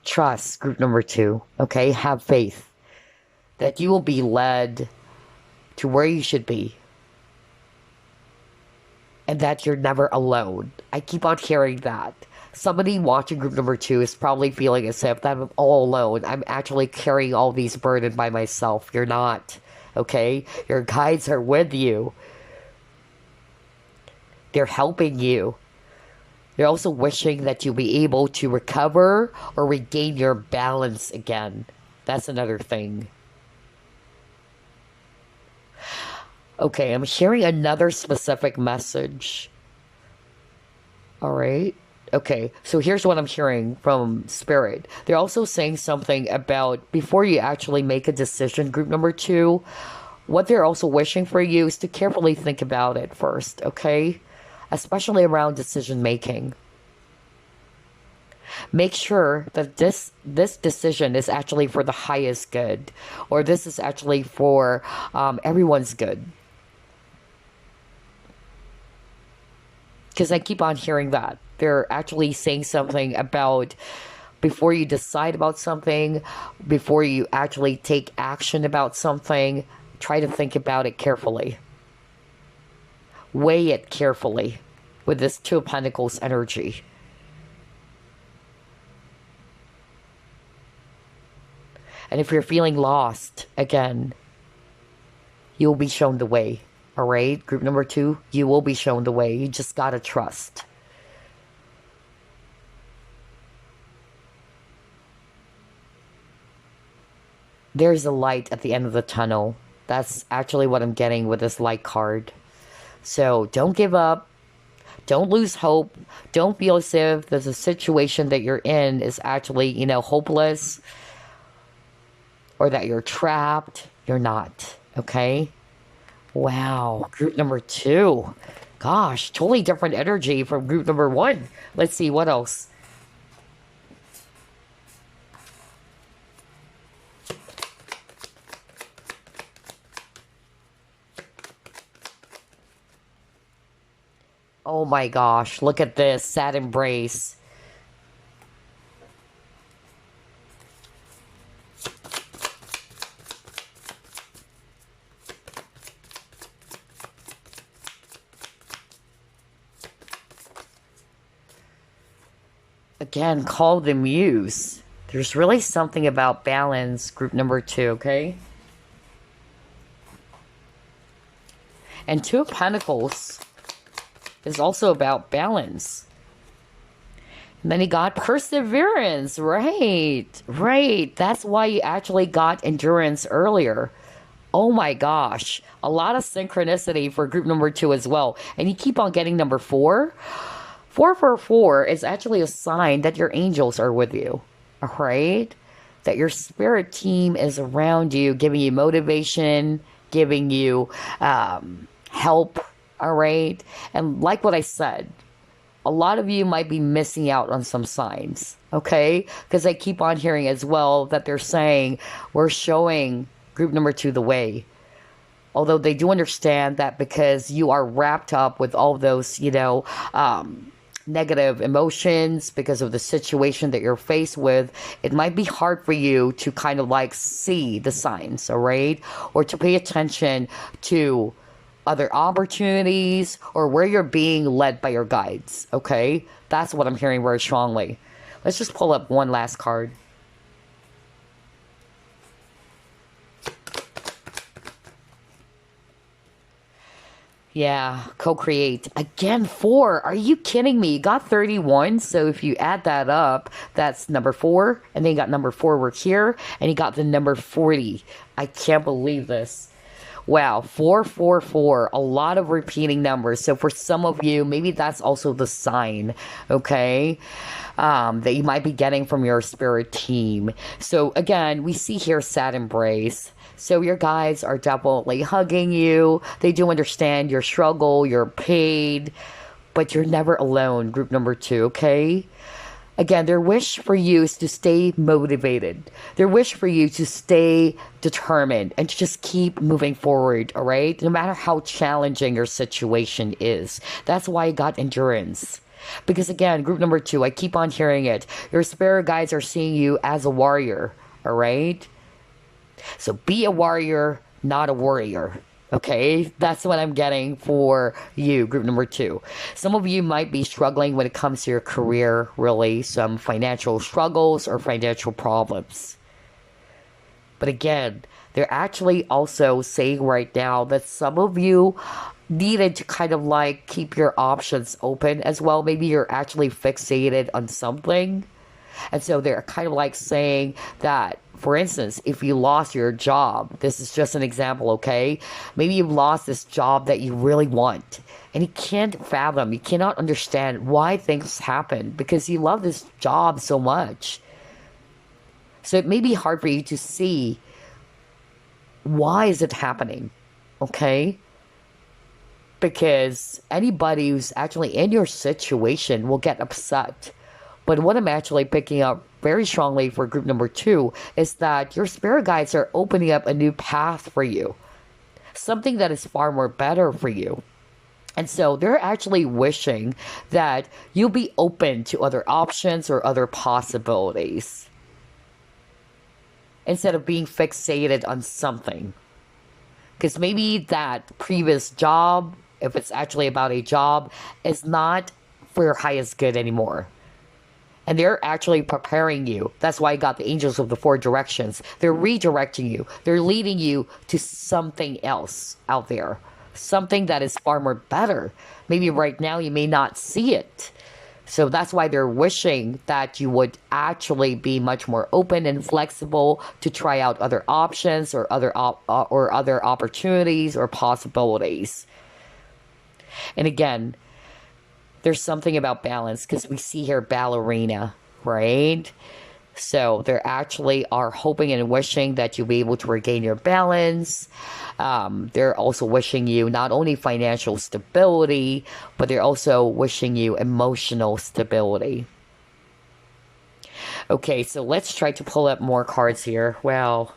Trust, group number 2, okay? Have faith that you will be led to where you should be. And that you're never alone. I keep on hearing that. Somebody watching group number 2 is probably feeling as if that I'm all alone. I'm actually carrying all these burdens by myself. You're not. Okay? Your guides are with you. They're helping you. They're also wishing that you'll be able to recover or regain your balance again. That's another thing. Okay, I'm sharing another specific message. All right. Okay, so here's what I'm hearing from Spirit. They're also saying something about before you actually make a decision, group number 2, what they're also wishing for you is to carefully think about it first, okay? Especially around decision making. Make sure that this decision is actually for the highest good, or this is actually for everyone's good. Because I keep on hearing that. They're actually saying something about before you decide about something, before you actually take action about something, try to think about it carefully. Weigh it carefully with this Two of Pentacles energy. And if you're feeling lost, again, you'll be shown the way. All right, group number 2, you will be shown the way. You just gotta trust. There's a light at the end of the tunnel. That's actually what I'm getting with this light card. So don't give up. Don't lose hope. Don't feel as if there's a situation that you're in is actually, hopeless, or that you're trapped. You're not, okay? Wow, group number 2. Gosh, totally different energy from group number 1. Let's see, what else? Oh my gosh, look at this, sad embrace. again, call the muse. There's really something about balance, group number 2, okay? And Two of Pentacles is also about balance. And then you got perseverance, right? Right. That's why you actually got endurance earlier. Oh my gosh. A lot of synchronicity for group number 2 as well. And you keep on getting number 4. 444 is actually a sign that your angels are with you. All right? That your spirit team is around you, giving you motivation, giving you help. All right? And like what I said, a lot of you might be missing out on some signs, okay? Because I keep on hearing as well that they're saying we're showing group number 2 the way. Although they do understand that because you are wrapped up with all those, negative emotions because of the situation that you're faced with, it might be hard for you to kind of like see the signs, all right? Or to pay attention to other opportunities, or where you're being led by your guides, okay? That's what I'm hearing very strongly. Let's just pull up one last card. Yeah, co-create. Again, 4. Are you kidding me? You got 31, so if you add that up, that's number 4, and then you got number 4 work here, and you got the number 40. I can't believe this. Wow, 444, a lot of repeating numbers. So for some of you, maybe that's also the sign, okay, that you might be getting from your spirit team. So again, we see here sad embrace. So your guides are definitely hugging you. They do understand your struggle, your pain, but you're never alone, group number 2, okay? Again, their wish for you is to stay motivated. Their wish for you to stay determined and to just keep moving forward, all right? No matter how challenging your situation is. That's why you got endurance. Because again, group number 2, I keep on hearing it. Your spirit guides are seeing you as a warrior, all right? So be a warrior, not a warrior. Okay, that's what I'm getting for you, group number 2. Some of you might be struggling when it comes to your career, really, some financial struggles or financial problems. But again, they're actually also saying right now that some of you needed to kind of like keep your options open as well. Maybe you're actually fixated on something. And so they're kind of like saying that, for instance, if you lost your job, this is just an example, okay? Maybe you've lost this job that you really want, and you can't fathom, you cannot understand why things happen because you love this job so much. So it may be hard for you to see why is it happening, okay? Because anybody who's actually in your situation will get upset. But what I'm actually picking up very strongly for group number 2 is that your spirit guides are opening up a new path for you. Something that is far more better for you. And so they're actually wishing that you'll be open to other options or other possibilities. Instead of being fixated on something. Because maybe that previous job, if it's actually about a job, is not for your highest good anymore. And they're actually preparing you. That's why I got the angels of the 4 directions. They're redirecting you. They're leading you to something else out there. Something that is far more better. Maybe right now you may not see it. So that's why they're wishing that you would actually be much more open and flexible to try out other options or other opportunities or possibilities. And again, there's something about balance because we see here ballerina, right? So they actually are hoping and wishing that you'll be able to regain your balance. They're also wishing you not only financial stability, but they're also wishing you emotional stability. Okay, so let's try to pull up more cards here. Well,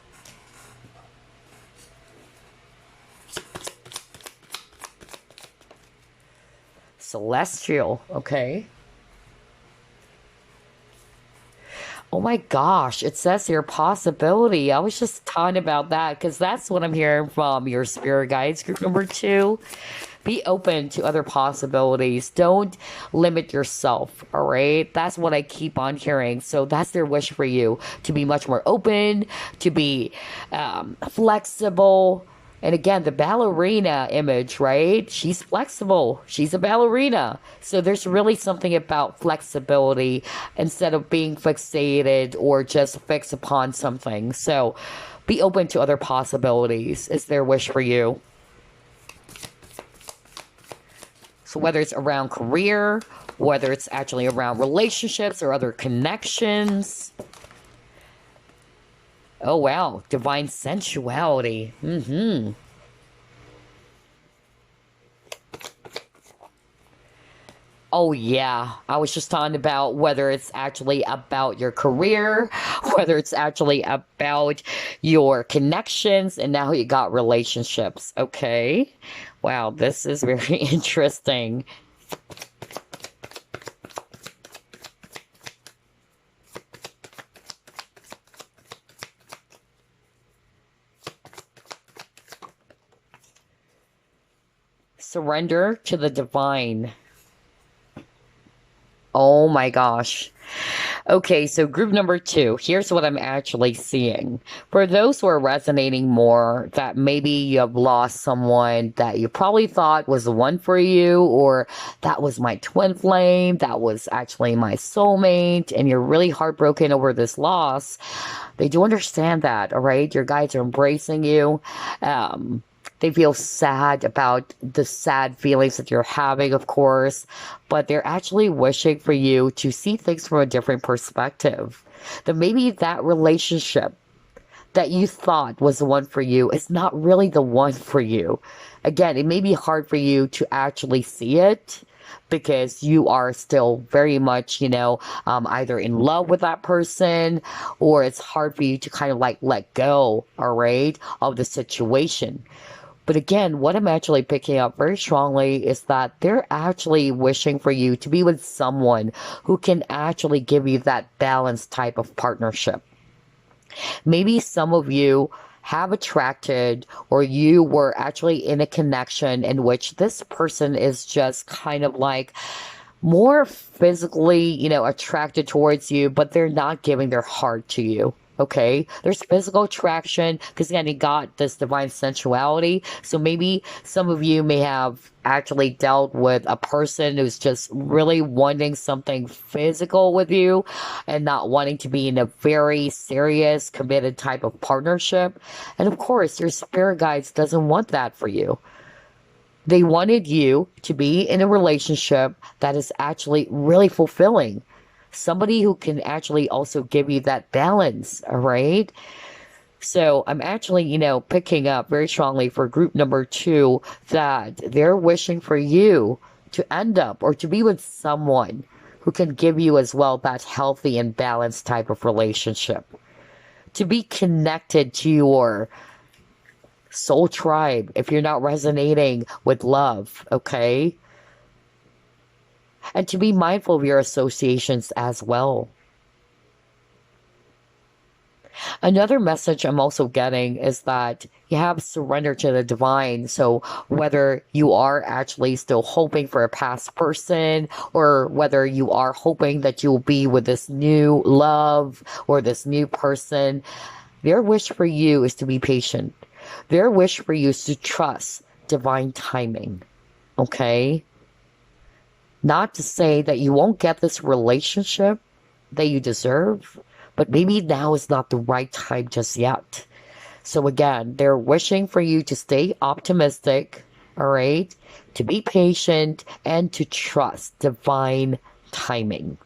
Celestial, okay. Oh my gosh, it says here possibility. I was just talking about that because that's what I'm hearing from your spirit guides, group number 2. Be open to other possibilities. Don't limit yourself, all right? That's what I keep on hearing. So that's their wish for you, to be much more open, to be flexible. And again, the ballerina image, right? She's flexible. She's a ballerina. So there's really something about flexibility instead of being fixated or just fixed upon something. So be open to other possibilities is their wish for you. So whether it's around career, whether it's actually around relationships or other connections. Oh, wow. Divine sensuality. Oh, yeah. I was just talking about whether it's actually about your career, whether it's actually about your connections, and now you got relationships. Okay. Wow, this is very interesting. Surrender to the divine. Oh my gosh. Okay, so group number 2, here's what I'm actually seeing. For those who are resonating more, that maybe you have lost someone that you probably thought was the one for you, or that was my twin flame, that was actually my soulmate, and you're really heartbroken over this loss, they do understand that, all right? Your guides are embracing you. They feel sad about the sad feelings that you're having, of course, but they're actually wishing for you to see things from a different perspective. That maybe that relationship that you thought was the one for you is not really the one for you. Again, it may be hard for you to actually see it because you are still very much, either in love with that person, or it's hard for you to kind of like let go, all right, of the situation. But again, what I'm actually picking up very strongly is that they're actually wishing for you to be with someone who can actually give you that balanced type of partnership. Maybe some of you have attracted, or you were actually in a connection in which this person is just kind of like more physically, attracted towards you, but they're not giving their heart to you. Okay, there's physical attraction because again, you got this divine sensuality. So maybe some of you may have actually dealt with a person who's just really wanting something physical with you and not wanting to be in a very serious, committed type of partnership. And of course, your spirit guides doesn't want that for you. They wanted you to be in a relationship that is actually really fulfilling. Somebody who can actually also give you that balance, all right? So I'm actually, picking up very strongly for group number 2 that they're wishing for you to end up or to be with someone who can give you as well that healthy and balanced type of relationship. To be connected to your soul tribe if you're not resonating with love, okay? And to be mindful of your associations as well. Another message I'm also getting is that you have surrender to the divine. So whether you are actually still hoping for a past person, or whether you are hoping that you'll be with this new love or this new person, their wish for you is to be patient. Their wish for you is to trust divine timing. Okay? Not to say that you won't get this relationship that you deserve, but maybe now is not the right time just yet. So again, they're wishing for you to stay optimistic, all right, to be patient, and to trust divine timing.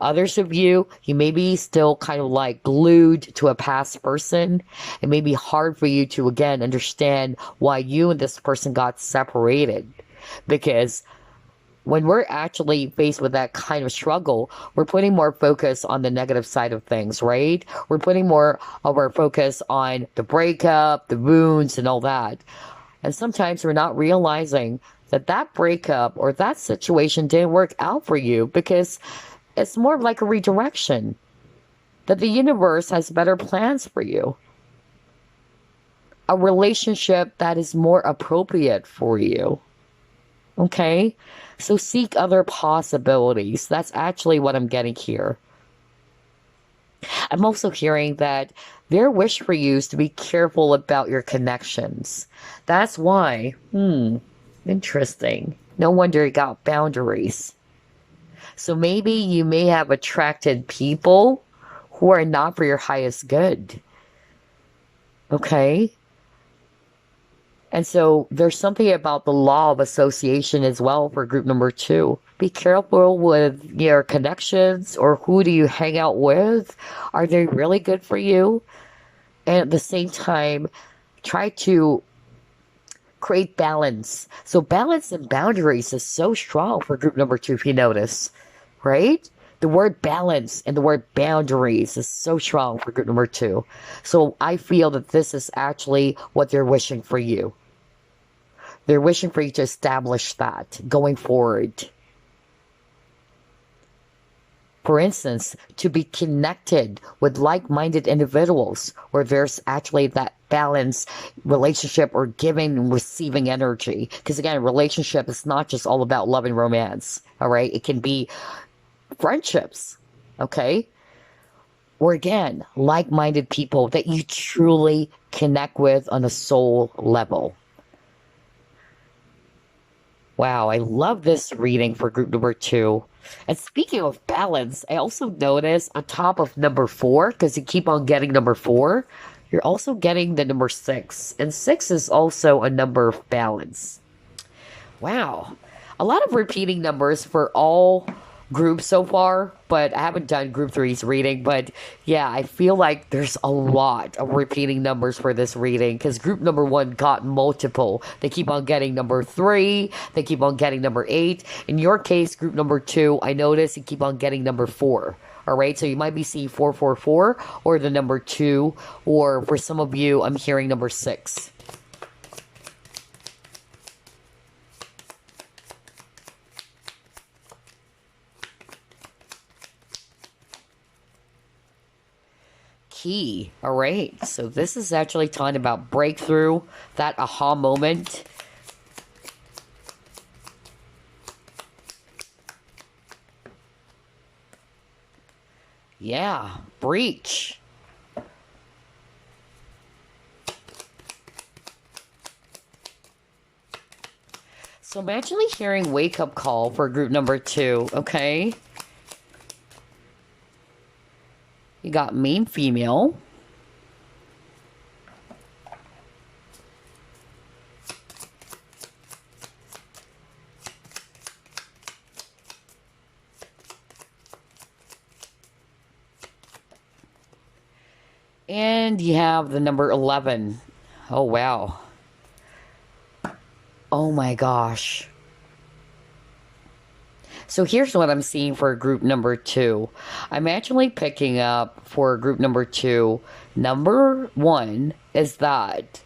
Others of you, you may be still kind of like glued to a past person. It may be hard for you to, again, understand why you and this person got separated. Because when we're actually faced with that kind of struggle, we're putting more focus on the negative side of things, right? We're putting more of our focus on the breakup, the wounds, and all that. And sometimes we're not realizing that that breakup or that situation didn't work out for you because it's more like a redirection, that the universe has better plans for you. a relationship that is more appropriate for you. Okay? So seek other possibilities. That's actually what I'm getting here. I'm also hearing that their wish for you is to be careful about your connections. That's why. Interesting. No wonder you got boundaries. So maybe you may have attracted people who are not for your highest good. Okay? And so there's something about the law of association as well for group number 2. Be careful with your connections, or who do you hang out with? Are they really good for you? And at the same time, try to create balance. So balance and boundaries is so strong for group number 2, if you notice, right? The word balance and the word boundaries is so strong for group number 2. So I feel that this is actually what they're wishing for you. They're wishing for you to establish that going forward. For instance, to be connected with like-minded individuals where there's actually that balance relationship, or giving and receiving energy. Because again, relationship is not just all about love and romance, all right? It can be friendships, okay? Or again, like-minded people that you truly connect with on a soul level. Wow, I love this reading for group number 2. And speaking of balance, I also notice on top of number 4, because you keep on getting number 4, you're also getting the number 6. And 6 is also a number of balance. Wow. A lot of repeating numbers for all groups so far, but I haven't done group 3's reading. But yeah, I feel like there's a lot of repeating numbers for this reading, because group number 1 got multiple. They keep on getting number 3, they keep on getting number 8. In your case, group number 2, I notice you keep on getting number 4. All right, so you might be seeing 444 or the number 2, or for some of you, I'm hearing number 6. Key. All right, so this is actually talking about breakthrough, that aha moment. Yeah, breach. So I'm actually hearing wake up call for group number 2, okay? You got mean female. And you have the number 11. Oh, wow. Oh my gosh. So here's what I'm seeing for group number 2. I'm actually picking up for group number 2. Number 1 is that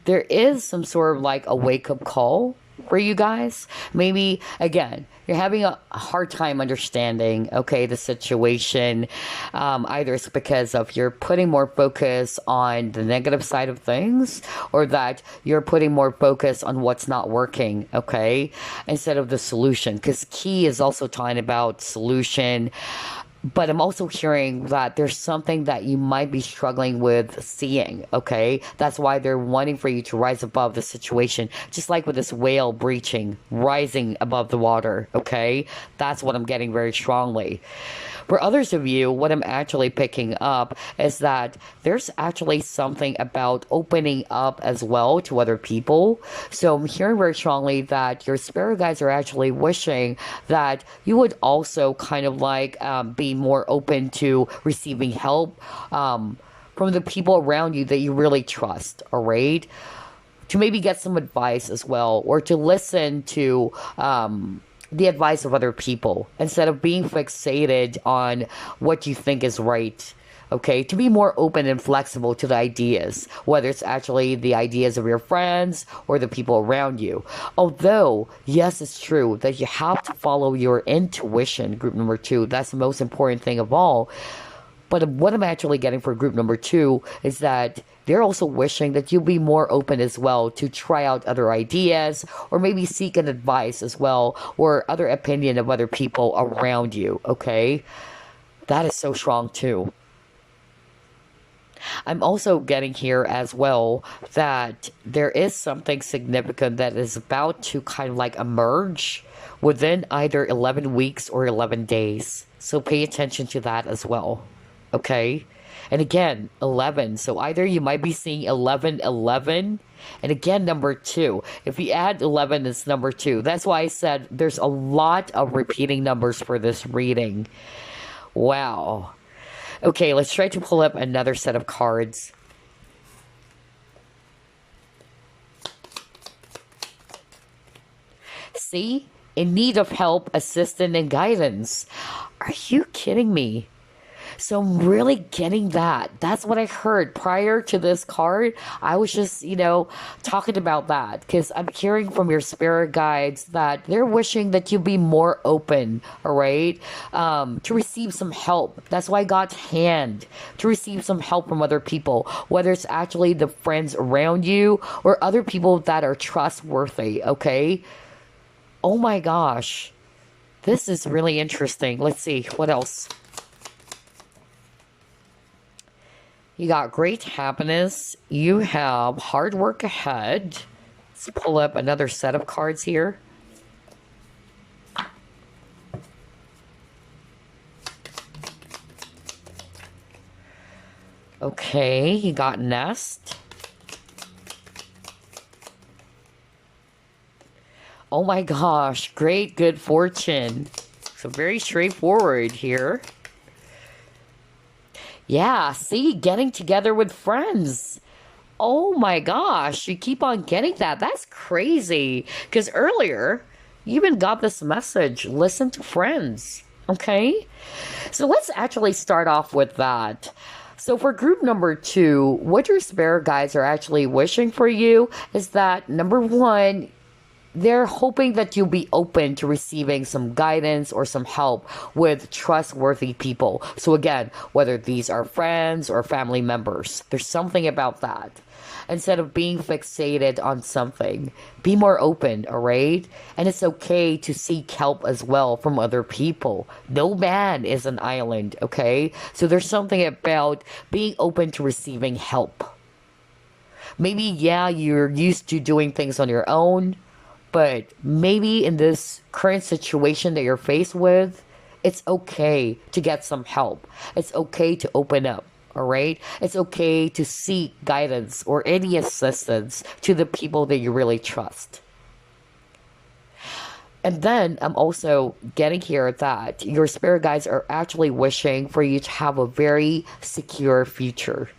there is some sort of like a wake-up call for you guys. Maybe, again, you're having a hard time understanding, okay, the situation. Either it's because of you're putting more focus on the negative side of things, or that you're putting more focus on what's not working, okay, instead of the solution. Because key is also talking about solution. But I'm also hearing that there's something that you might be struggling with seeing, okay? That's why they're wanting for you to rise above the situation. Just like with this whale breaching, rising above the water, okay? That's what I'm getting very strongly. For others of you, what I'm actually picking up is that there's actually something about opening up as well to other people. So I'm hearing very strongly that your spirit guides are actually wishing that you would also kind of like be more open to receiving help from the people around you that you really trust, all right? To maybe get some advice as well, or to listen to the advice of other people instead of being fixated on what you think is right. Okay, to be more open and flexible to the ideas, whether it's actually the ideas of your friends or the people around you. Although, yes, it's true that you have to follow your intuition, group number 2. That's the most important thing of all. But what I'm actually getting for group number 2 is that they're also wishing that you'll be more open as well to try out other ideas or maybe seek an advice as well or other opinion of other people around you, okay? That is so strong too. I'm also getting here as well that there is something significant that is about to kind of like emerge within either 11 weeks or 11 days. So pay attention to that as well. Okay? And again, 11. So either you might be seeing 11, 11, and again, number 2. If you add 11, it's number 2. That's why I said there's a lot of repeating numbers for this reading. Wow. Okay, let's try to pull up another set of cards. See? In need of help, assistance, and guidance. Are you kidding me? So I'm really getting that. That's what I heard prior to this card. I was just, talking about that because I'm hearing from your spirit guides that they're wishing that you be more open, all right, to receive some help. That's why I got hand to receive some help from other people, whether it's actually the friends around you or other people that are trustworthy, okay? Oh my gosh. This is really interesting. Let's see. What else? You got great happiness. You have hard work ahead. Let's pull up another set of cards here. Okay, you got nest. Oh my gosh, great good fortune. So very straightforward here. Yeah, see, getting together with friends. Oh my gosh, you keep on getting that. That's crazy. Because earlier, you even got this message. Listen to friends. Okay? So let's actually start off with that. So for group number 2, what your spirit guides are actually wishing for you is that, number 1, they're hoping that you'll be open to receiving some guidance or some help with trustworthy people. So again, whether these are friends or family members, there's something about that. Instead of being fixated on something, be more open, all right? And it's okay to seek help as well from other people. No man is an island, okay? So there's something about being open to receiving help. Maybe, yeah, you're used to doing things on your own, but maybe in this current situation that you're faced with, it's okay to get some help. It's okay to open up, all right? It's okay to seek guidance or any assistance to the people that you really trust. And then I'm also getting here that your spirit guides are actually wishing for you to have a very secure future.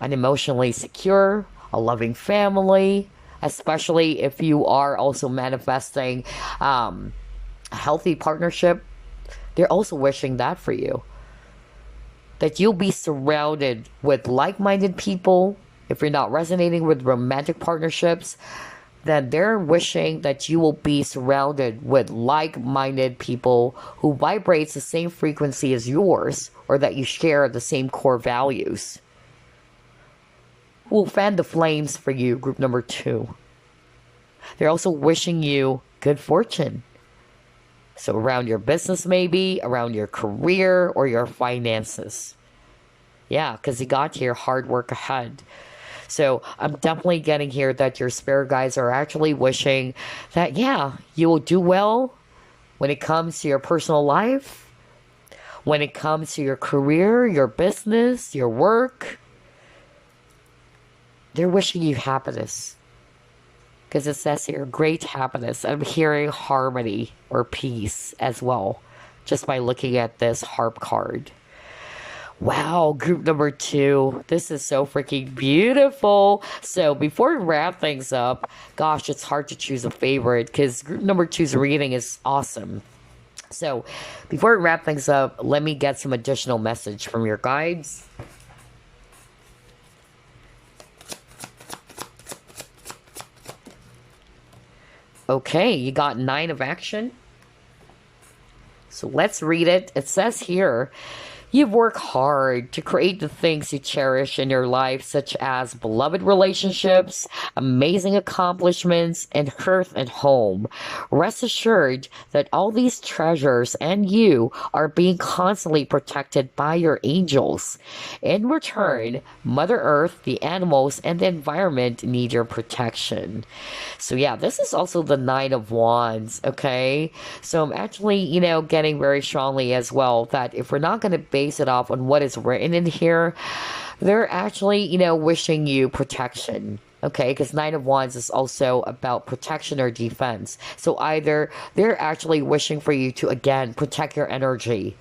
An emotionally secure, a loving family, especially if you are also manifesting a healthy partnership. They're also wishing that for you. That you'll be surrounded with like-minded people. If you're not resonating with romantic partnerships, then they're wishing that you will be surrounded with like-minded people who vibrates the same frequency as yours, or that you share the same core values. Will fan the flames for you, group number 2. They're also wishing you good fortune. So around your business maybe, around your career or your finances. Yeah, because you got here hard work ahead. So I'm definitely getting here that your spirit guides are actually wishing that, yeah, you will do well when it comes to your personal life, when it comes to your career, your business, your work. They're wishing you happiness. Because it says here, great happiness. I'm hearing harmony or peace as well. Just by looking at this harp card. Wow, group number 2. This is so freaking beautiful. So before we wrap things up, gosh, it's hard to choose a favorite. Because group number 2's reading is awesome. So before we wrap things up, let me get some additional message from your guides. Okay, you got 9 of action. So let's read it. It says here, You've worked hard to create the things you cherish in your life, such as beloved relationships, amazing accomplishments, and hearth and home. Rest assured that all these treasures and you are being constantly protected by your angels. In return, Mother Earth, the animals, and the environment need your protection. So yeah, this is also the Nine of Wands, okay? So I'm actually, getting very strongly as well that if we're not going to base it off on what is written in here, they're actually, wishing you protection. Okay, because Nine of Wands is also about protection or defense. So either they're actually wishing for you to, again, protect your energy.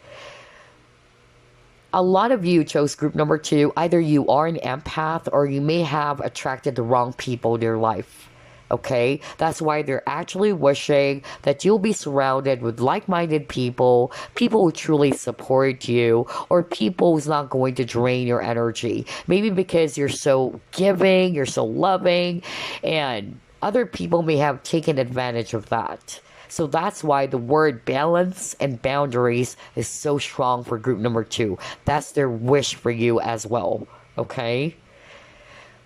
A lot of you chose group number 2. Either you are an empath or you may have attracted the wrong people in your life. Okay, that's why they're actually wishing that you'll be surrounded with like-minded people, people who truly support you, or people who's not going to drain your energy. Maybe because you're so giving, you're so loving, and other people may have taken advantage of that. So that's why the word balance and boundaries is so strong for group number 2. That's their wish for you as well. Okay?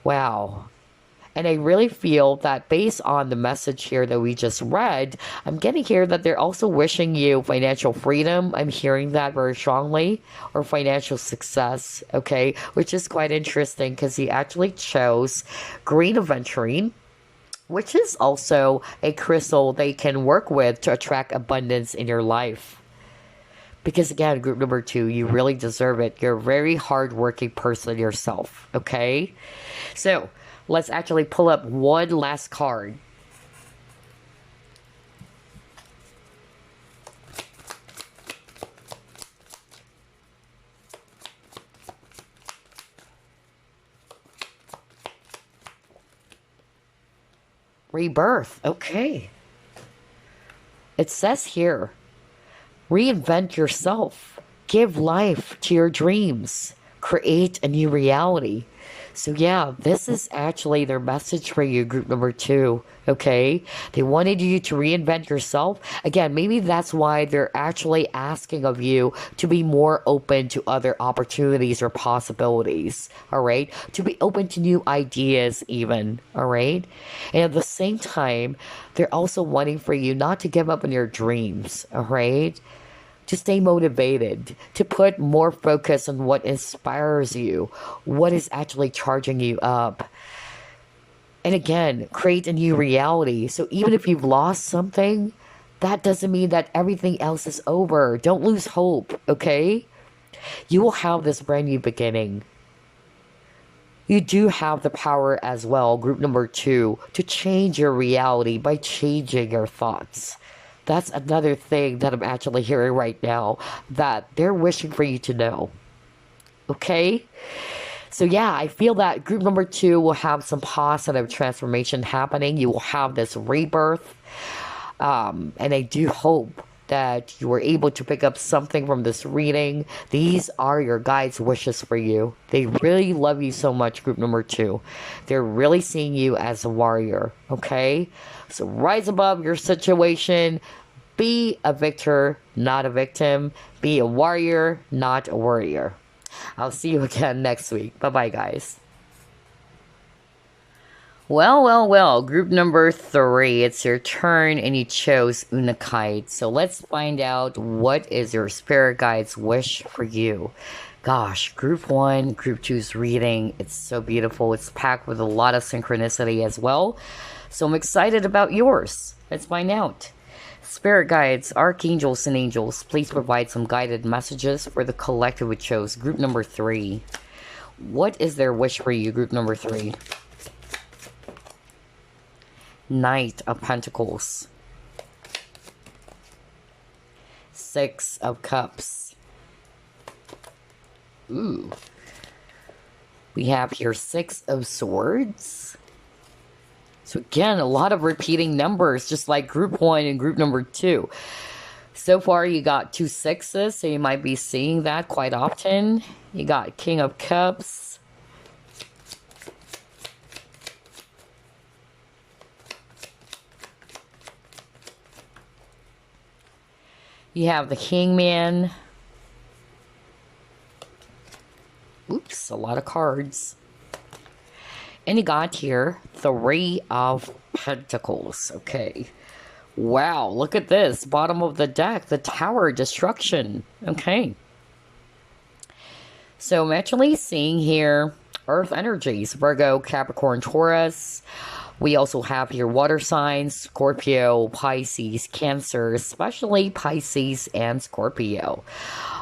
Wow. And I really feel that based on the message here that we just read, I'm getting here that they're also wishing you financial freedom. I'm hearing that very strongly. Or financial success, okay? Which is quite interesting because he actually chose green aventurine, which is also a crystal they can work with to attract abundance in your life. Because again, group number 2, you really deserve it. You're a very hardworking person yourself, okay? So, let's actually pull up one last card. Rebirth. Okay. It says here, reinvent yourself. Give life to your dreams. Create a new reality. So yeah, this is actually their message for you, group number 2, okay? They wanted you to reinvent yourself. Again, maybe that's why they're actually asking of you to be more open to other opportunities or possibilities, all right? To be open to new ideas even, all right? And at the same time, they're also wanting for you not to give up on your dreams, all right? To stay motivated, to put more focus on what inspires you, what is actually charging you up. And again, create a new reality. So even if you've lost something, that doesn't mean that everything else is over. Don't lose hope, okay? You will have this brand new beginning. You do have the power as well, group number 2, to change your reality by changing your thoughts. That's another thing that I'm actually hearing right now that they're wishing for you to know. Okay? So yeah, I feel that group number 2 will have some positive transformation happening. You will have this rebirth. And I do hope that you were able to pick up something from this reading. These are your guides' wishes for you. They really love you so much, group number 2. They're really seeing you as a warrior, okay? So rise above your situation. Be a victor, not a victim. Be a warrior, not a worrier. I'll see you again next week. Bye-bye, guys. Well, group number 3, it's your turn and you chose Unakite. So let's find out what is your spirit guide's wish for you. Gosh, group 1, group 2's reading, it's so beautiful. It's packed with a lot of synchronicity as well. So I'm excited about yours. Let's find out. Spirit guides, archangels, and angels, please provide some guided messages for the collective who chose group number 3. What is their wish for you, group number 3? Knight of Pentacles. 6 of Cups. Ooh. We have here 6 of Swords. So again, a lot of repeating numbers, just like group 1 and group number 2. So far, you got 2 6s, so you might be seeing that quite often. You got King of Cups. You have the Hangman. Oops, a lot of cards. And you got here 3 of Pentacles. Okay. Wow, look at this. Bottom of the deck, the Tower, destruction. Okay. So I'm actually seeing here Earth energies, Virgo, Capricorn, Taurus. We also have here water signs, Scorpio, Pisces, Cancer, especially Pisces and Scorpio.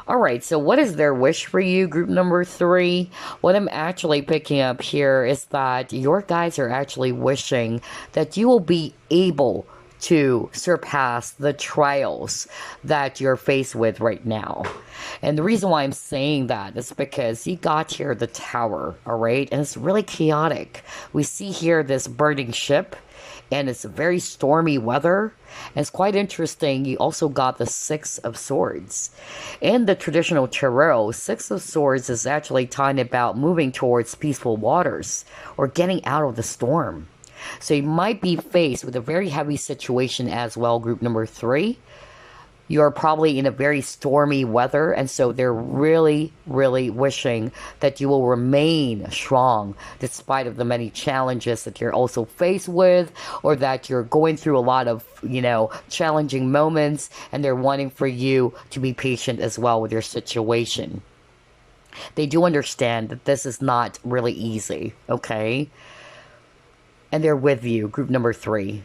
All right, so what is their wish for you, group number 3? What I'm actually picking up here is that your guys are actually wishing that you will be able to surpass the trials that you're faced with right now. And the reason why I'm saying that is because you got here the Tower, all right? And it's really chaotic. We see here this burning ship, and it's very stormy weather. And it's quite interesting. You also got the 6 of Swords. In the traditional tarot, 6 of Swords is actually talking about moving towards peaceful waters or getting out of the storm. So you might be faced with a very heavy situation as well, group number 3. You're probably in a very stormy weather, and so they're really, really wishing that you will remain strong despite of the many challenges that you're also faced with, or that you're going through a lot of, challenging moments, and they're wanting for you to be patient as well with your situation. They do understand that this is not really easy, okay? And they're with you, group number 3.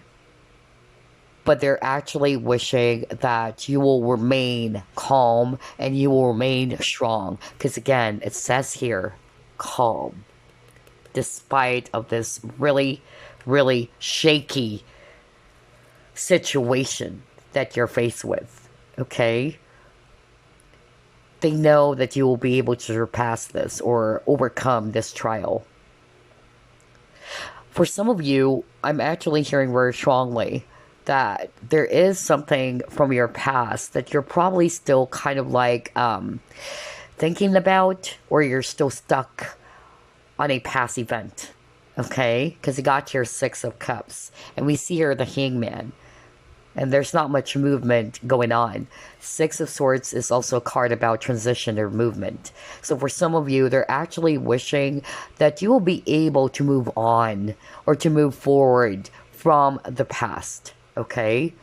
But they're actually wishing that you will remain calm and you will remain strong. Because again, it says here, calm. Despite of this really, really shaky situation that you're faced with. Okay? They know that you will be able to surpass this or overcome this trial. For some of you, I'm actually hearing very strongly that there is something from your past that you're probably still kind of like thinking about, or you're still stuck on a past event, okay? Because you got your 6 of Cups, and we see here the Hangman, and there's not much movement going on. 6 of Swords is also a card about transition or movement. So for some of you, they're actually wishing that you will be able to move on or to move forward from the past, okay?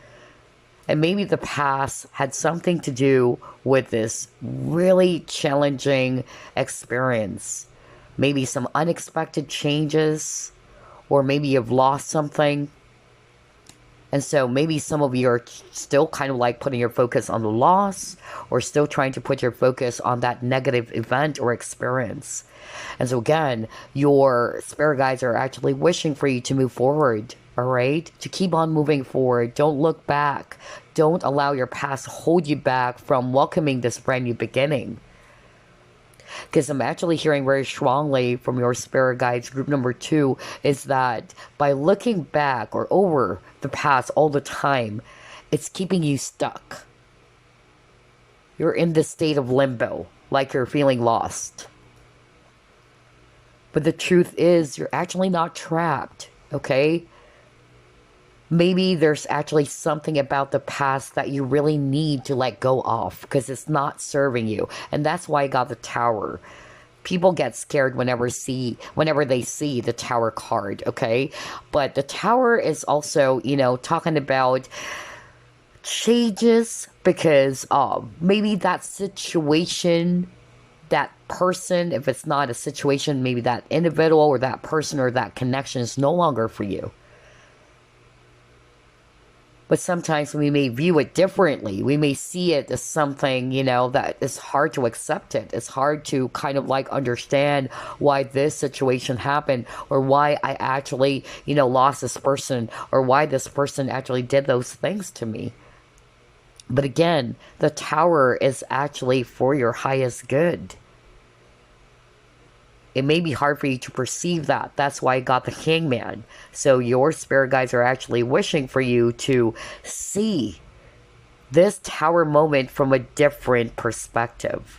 And maybe the past had something to do with this really challenging experience. Maybe some unexpected changes, or maybe you've lost something. And so maybe some of you are still kind of like putting your focus on the loss, or still trying to put your focus on that negative event or experience. And so again, your spirit guides are actually wishing for you to move forward, all right? To keep on moving forward. Don't look back. Don't allow your past to hold you back from welcoming this brand new beginning. Because I'm actually hearing very strongly from your spirit guides, group number 2, is that by looking back or over the past all the time, it's keeping you stuck. You're in this state of limbo, like you're feeling lost. But the truth is, you're actually not trapped, okay? Maybe there's actually something about the past that you really need to let go of because it's not serving you. And that's why I got the Tower. People get scared whenever they see the Tower card, okay? But the Tower is also, talking about changes because maybe that situation, that person, if it's not a situation, maybe that individual or that person or that connection is no longer for you. But sometimes we may view it differently. We may see it as something, that is hard to accept it. It's hard to kind of like understand why this situation happened, or why I actually, lost this person, or why this person actually did those things to me. But again, the Tower is actually for your highest good. It may be hard for you to perceive that. That's why I got the Hangman. So your spirit guides are actually wishing for you to see this Tower moment from a different perspective.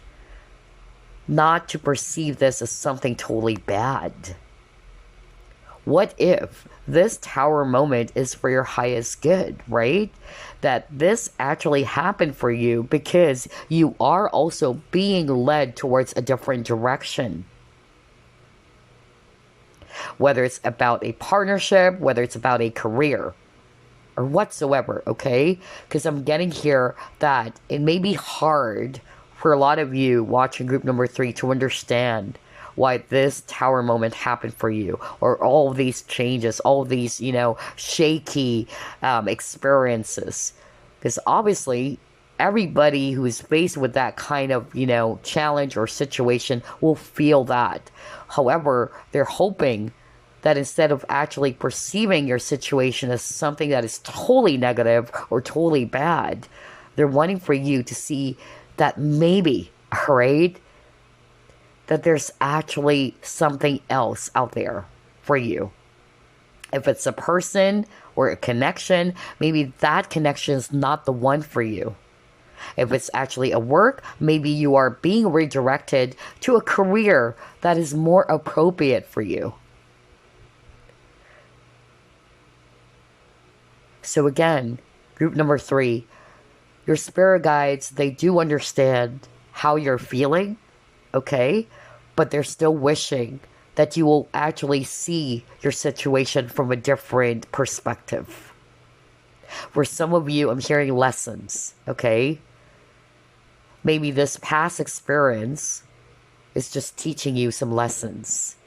Not to perceive this as something totally bad. What if this Tower moment is for your highest good, right? That this actually happened for you because you are also being led towards a different direction. whether it's about a partnership, whether it's about a career, or whatsoever, okay? Because I'm getting here that it may be hard for a lot of you watching group number 3 to understand why this tower moment happened for you, or all of these changes, all of these, shaky experiences. Because obviously, everybody who is faced with that kind of, challenge or situation will feel that. However, they're hoping that instead of actually perceiving your situation as something that is totally negative or totally bad, they're wanting for you to see that maybe, right, that there's actually something else out there for you. If it's a person or a connection, maybe that connection is not the one for you. If it's actually a work, maybe you are being redirected to a career that is more appropriate for you. So again, group number 3, your spirit guides, they do understand how you're feeling, okay? But they're still wishing that you will actually see your situation from a different perspective. For some of you, I'm hearing lessons, okay? Maybe this past experience is just teaching you some lessons.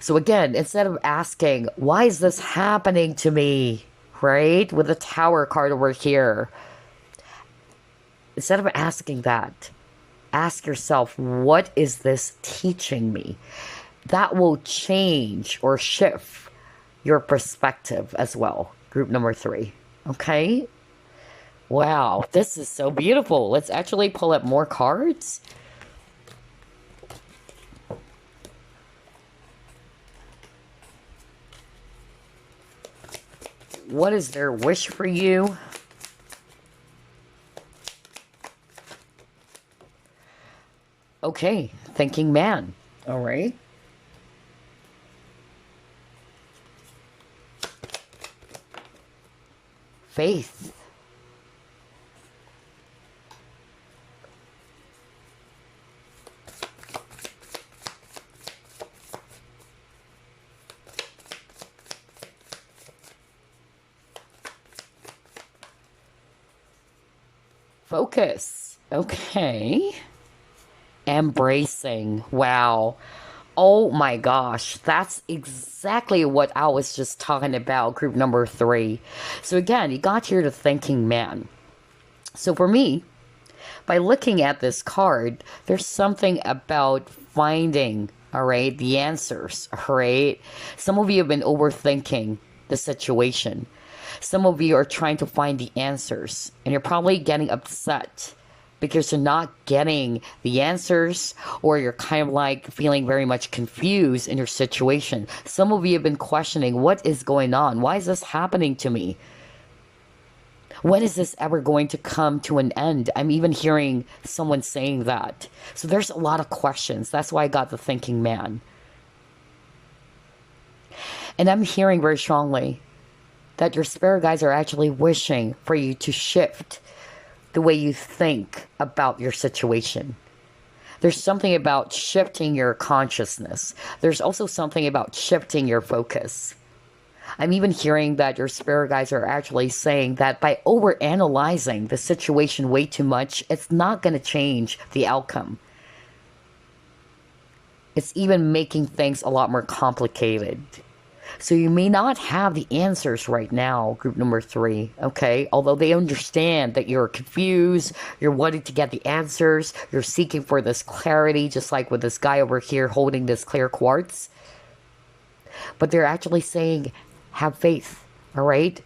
So again, instead of asking, why is this happening to me, right? With the Tower card over here. Instead of asking that, ask yourself, what is this teaching me? That will change or shift your perspective as well. Group number 3. Okay? Wow, this is so beautiful. Let's actually pull up more cards. What is their wish for you? Okay, thinking man. All right. Faith. Focus. Okay. Embracing. Wow. Oh my gosh. That's exactly what I was just talking about, group number 3. So again, you got here to thinking man. So for me, by looking at this card, there's something about finding, all right, the answers, all right? Some of you have been overthinking the situation. Some of you are trying to find the answers, and you're probably getting upset because you're not getting the answers, or you're kind of like feeling very much confused in your situation. Some of you have been questioning, what is going on? Why is this happening to me? When is this ever going to come to an end? I'm even hearing someone saying that. So there's a lot of questions. That's why I got the thinking man. And I'm hearing very strongly that your spirit guides are actually wishing for you to shift the way you think about your situation. There's something about shifting your consciousness. There's also something about shifting your focus. I'm even hearing that your spirit guides are actually saying that by overanalyzing the situation way too much, it's not going to change the outcome. It's even making things a lot more complicated. So you may not have the answers right now, group number 3, okay? Although they understand that you're confused, you're wanting to get the answers, you're seeking for this clarity, just like with this guy over here holding this clear quartz. But they're actually saying, have faith, all right?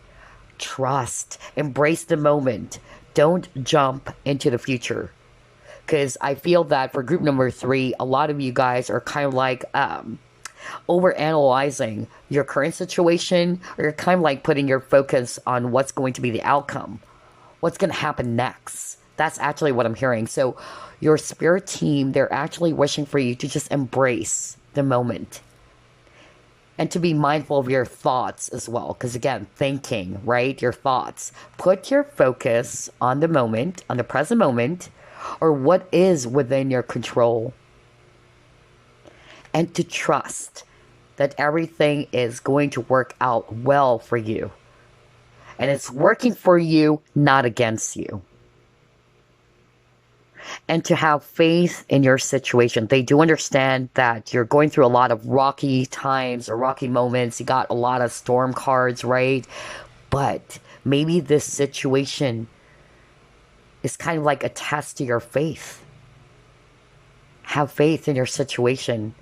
Trust, embrace the moment. Don't jump into the future. Because I feel that for group number 3, a lot of you guys are kind of like overanalyzing your current situation, or you're kind of like putting your focus on what's going to be the outcome, what's going to happen next. That's actually what I'm hearing. So your spirit team, they're actually wishing for you to just embrace the moment and to be mindful of your thoughts as well. Because again, thinking, right? Your thoughts. Put your focus on the moment, on the present moment, or what is within your control. And to trust that everything is going to work out well for you. And it's working for you, not against you. And to have faith in your situation. They do understand that you're going through a lot of rocky times or rocky moments. You got a lot of storm cards, right? But maybe this situation is kind of like a test to your faith. Have faith in your situation.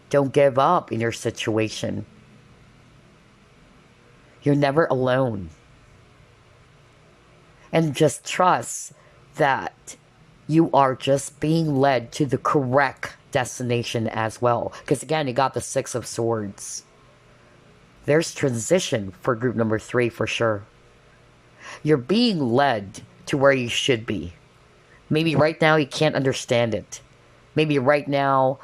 Don't give up in your situation. You're never alone. And just trust that you are just being led to the correct destination as well. Because again, you got the Six of Swords. There's transition for group number 3 for sure. You're being led to where you should be. Maybe right now you can't understand it. Maybe right now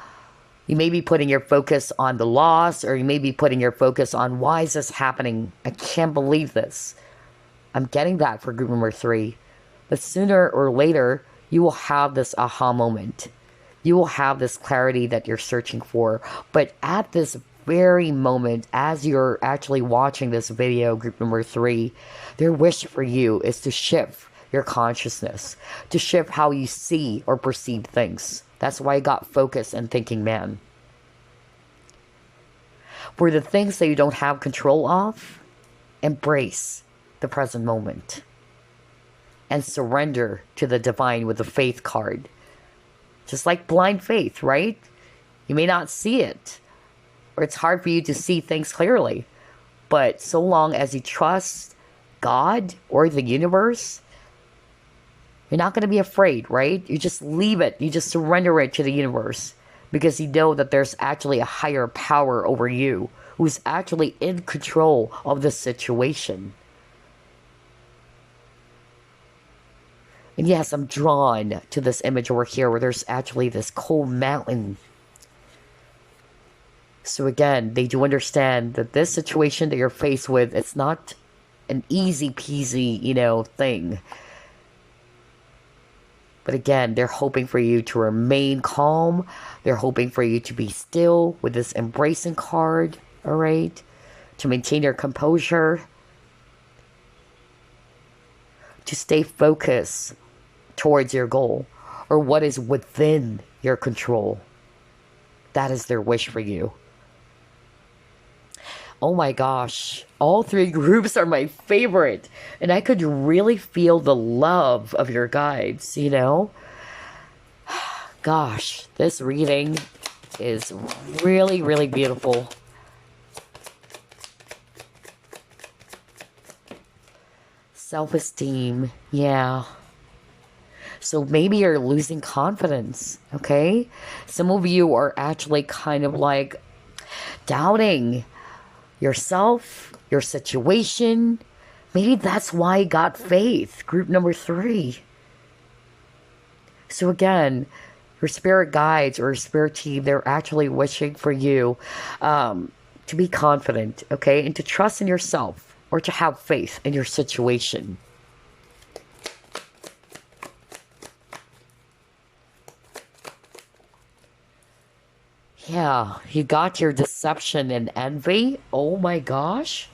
you may be putting your focus on the loss, or you may be putting your focus on, why is this happening? I can't believe this. I'm getting that for group number 3. But sooner or later, you will have this aha moment. You will have this clarity that you're searching for. But at this very moment, as you're actually watching this video, group number 3, their wish for you is to shift your consciousness, to shift how you see or perceive things. That's why I got focus and thinking man. For the things that you don't have control of, embrace the present moment and surrender to the divine with the faith card. Just like blind faith, right? You may not see it, or it's hard for you to see things clearly. But so long as you trust God or the universe, you're not going to be afraid, right? You just leave it. You just surrender it to the universe, because you know that there's actually a higher power over you who's actually in control of the situation. And yes, I'm drawn to this image over here where there's actually this cold mountain. So again, they do understand that this situation that you're faced with, it's not an easy peasy, thing. But again, they're hoping for you to remain calm. They're hoping for you to be still with this embracing card, all right? To maintain your composure. To stay focused towards your goal, or what is within your control. That is their wish for you. Oh my gosh, all 3 groups are my favorite, and I could really feel the love of your guides, Gosh, this reading is really, really beautiful. Self-esteem, yeah. So maybe you're losing confidence, okay? Some of you are actually kind of like doubting yourself, your situation. Maybe that's why you got faith, group number 3. So again, your spirit guides or spirit team, they're actually wishing for you to be confident, okay? And to trust in yourself, or to have faith in your situation. Yeah, you got your deception and envy. Oh my gosh.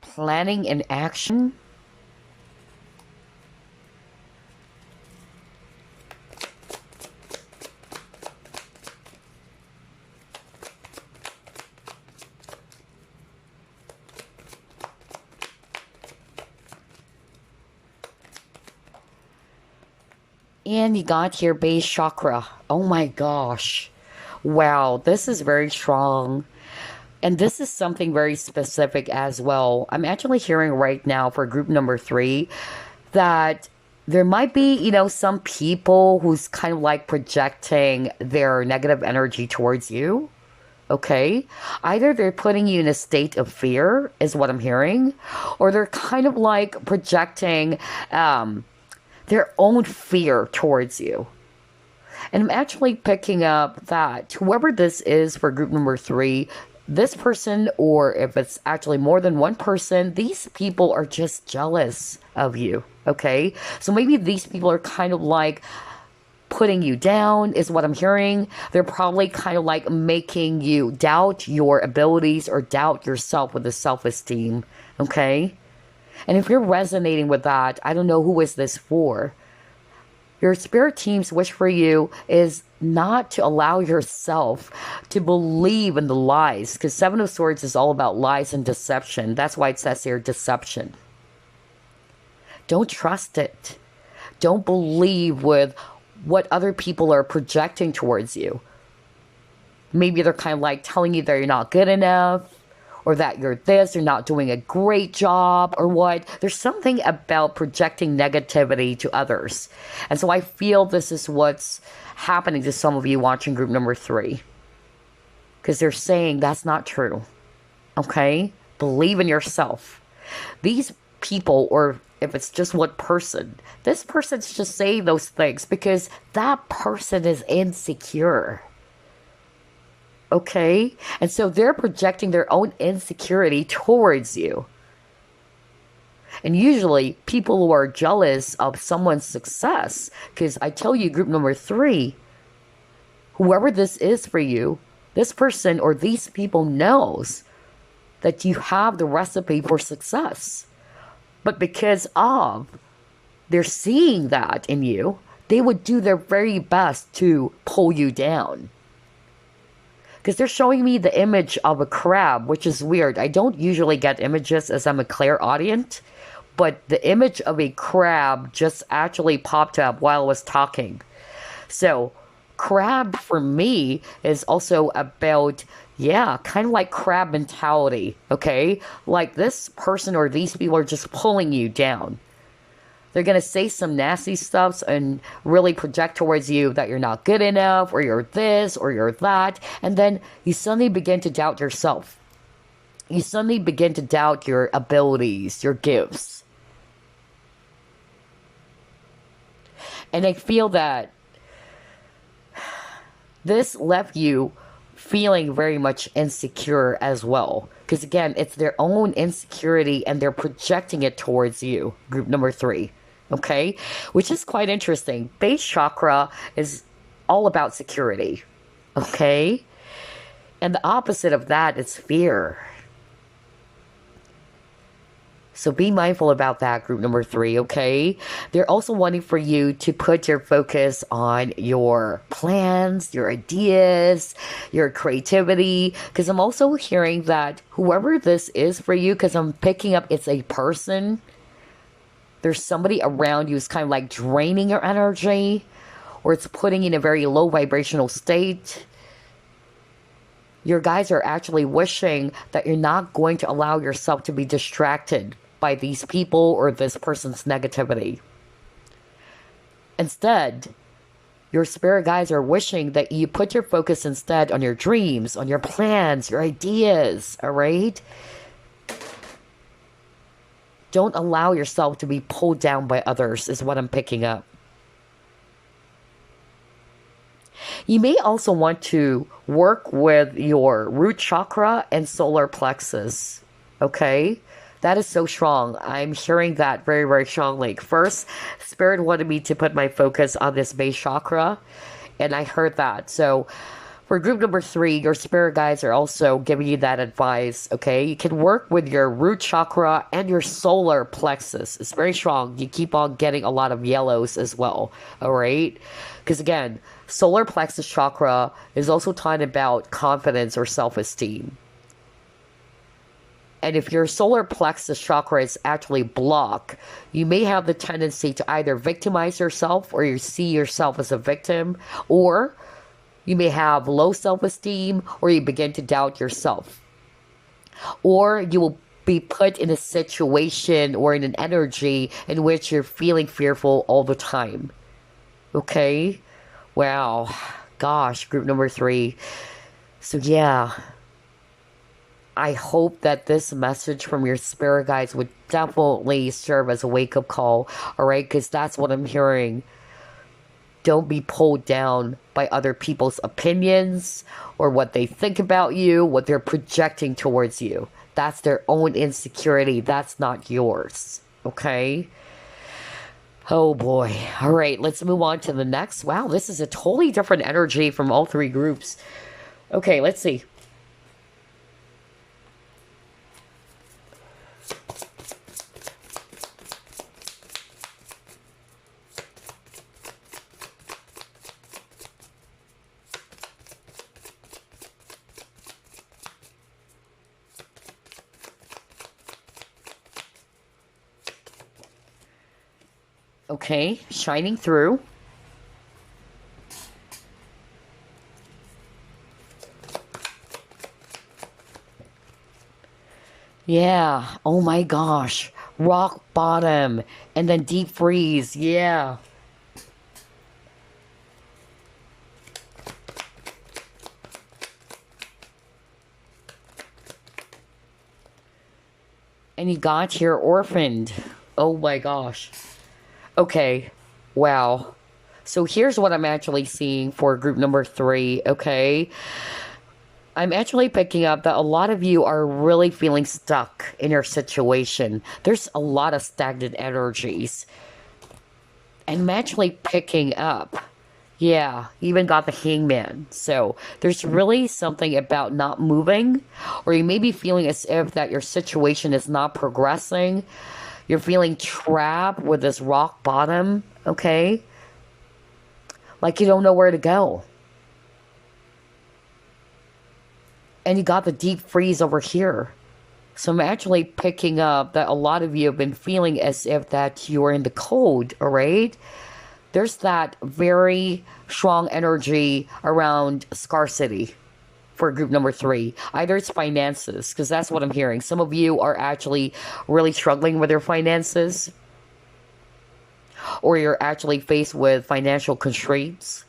Planning and action. And you got your base chakra. Oh my gosh. Wow, this is very strong. And this is something very specific as well. I'm actually hearing right now for group number 3 that there might be, some people who's kind of like projecting their negative energy towards you. Okay? Either they're putting you in a state of fear, is what I'm hearing, or they're kind of like projecting their own fear towards you. And I'm actually picking up that whoever this is for group number 3, this person, or if it's actually more than one person, these people are just jealous of you, okay? So maybe these people are kind of like putting you down, is what I'm hearing. They're probably kind of like making you doubt your abilities or doubt yourself with the self-esteem, okay? And if you're resonating with that, I don't know who is this for. Your spirit team's wish for you is not to allow yourself to believe in the lies, because Seven of Swords is all about lies and deception. That's why it says here, deception. Don't trust it. Don't believe with what other people are projecting towards you. Maybe they're kind of like telling you that you're not good enough, or that you're this, you're not doing a great job, or what. There's something about projecting negativity to others. And so I feel this is what's happening to some of you watching group number 3. Because they're saying that's not true. Okay? Believe in yourself. These people, or if it's just one person, this person's just saying those things because that person is insecure. Okay? And so they're projecting their own insecurity towards you. And usually people who are jealous of someone's success, because I tell you, group number 3, whoever this is for you, this person or these people knows that you have the recipe for success. But because of they're seeing that in you, they would do their very best to pull you down. Because they're showing me the image of a crab, which is weird. I don't usually get images as I'm a clairaudient, but the image of a crab just actually popped up while I was talking. So, crab for me is also about, kind of like crab mentality, okay? Like this person or these people are just pulling you down. They're going to say some nasty stuff and really project towards you that you're not good enough, or you're this, or you're that. And then you suddenly begin to doubt yourself. You suddenly begin to doubt your abilities, your gifts. And I feel that this left you feeling very much insecure as well. Because again, it's their own insecurity and they're projecting it towards you. Group number 3. Okay? Which is quite interesting. Base chakra is all about security. Okay? And the opposite of that is fear. So be mindful about that, group number 3, okay? They're also wanting for you to put your focus on your plans, your ideas, your creativity. Because I'm also hearing that whoever this is for you, because I'm picking up it's a person, there's somebody around you who's kind of like draining your energy, or it's putting you in a very low vibrational state. Your guys are actually wishing that you're not going to allow yourself to be distracted by these people or this person's negativity. Instead, your spirit guides are wishing that you put your focus instead on your dreams, on your plans, your ideas, all right? Don't allow yourself to be pulled down by others, is what I'm picking up. You may also want to work with your root chakra and solar plexus, okay? That is so strong. I'm hearing that very, very strongly. First, Spirit wanted me to put my focus on this base chakra, and I heard that. So, for group number 3, your spirit guides are also giving you that advice, okay? You can work with your root chakra and your solar plexus. It's very strong. You keep on getting a lot of yellows as well, all right? Because again, solar plexus chakra is also talking about confidence or self-esteem. And if your solar plexus chakra is actually blocked, you may have the tendency to either victimize yourself, or you see yourself as a victim, or you may have low self-esteem, or you begin to doubt yourself. Or you will be put in a situation or in an energy in which you're feeling fearful all the time. Okay? Wow. Gosh, group number 3. So yeah, I hope that this message from your spirit guides would definitely serve as a wake-up call, all right? Because that's what I'm hearing. don't be pulled down by other people's opinions or what they think about you, what they're projecting towards you. That's their own insecurity. That's not yours. Okay? Oh boy. All right, let's move on to the next. Wow, this is a totally different energy from all three groups. Okay, let's see. Okay, shining through. Yeah, oh my gosh. Rock bottom and then deep freeze. Yeah. And you got here orphaned. Oh my gosh. Okay, wow. So here's what I'm actually seeing for group number 3, okay? I'm actually picking up that a lot of you are really feeling stuck in your situation. There's a lot of stagnant energies. And I'm actually picking up, yeah, even got the hangman. So there's really something about not moving, or you may be feeling as if that your situation is not progressing. You're feeling trapped with this rock bottom, okay? Like you don't know where to go. And you got the deep freeze over here. So I'm actually picking up that a lot of you have been feeling as if that you're in the cold, all right? There's that very strong energy around scarcity for group number 3. Either it's finances, because that's what I'm hearing. Some of you are actually really struggling with your finances, or you're actually faced with financial constraints.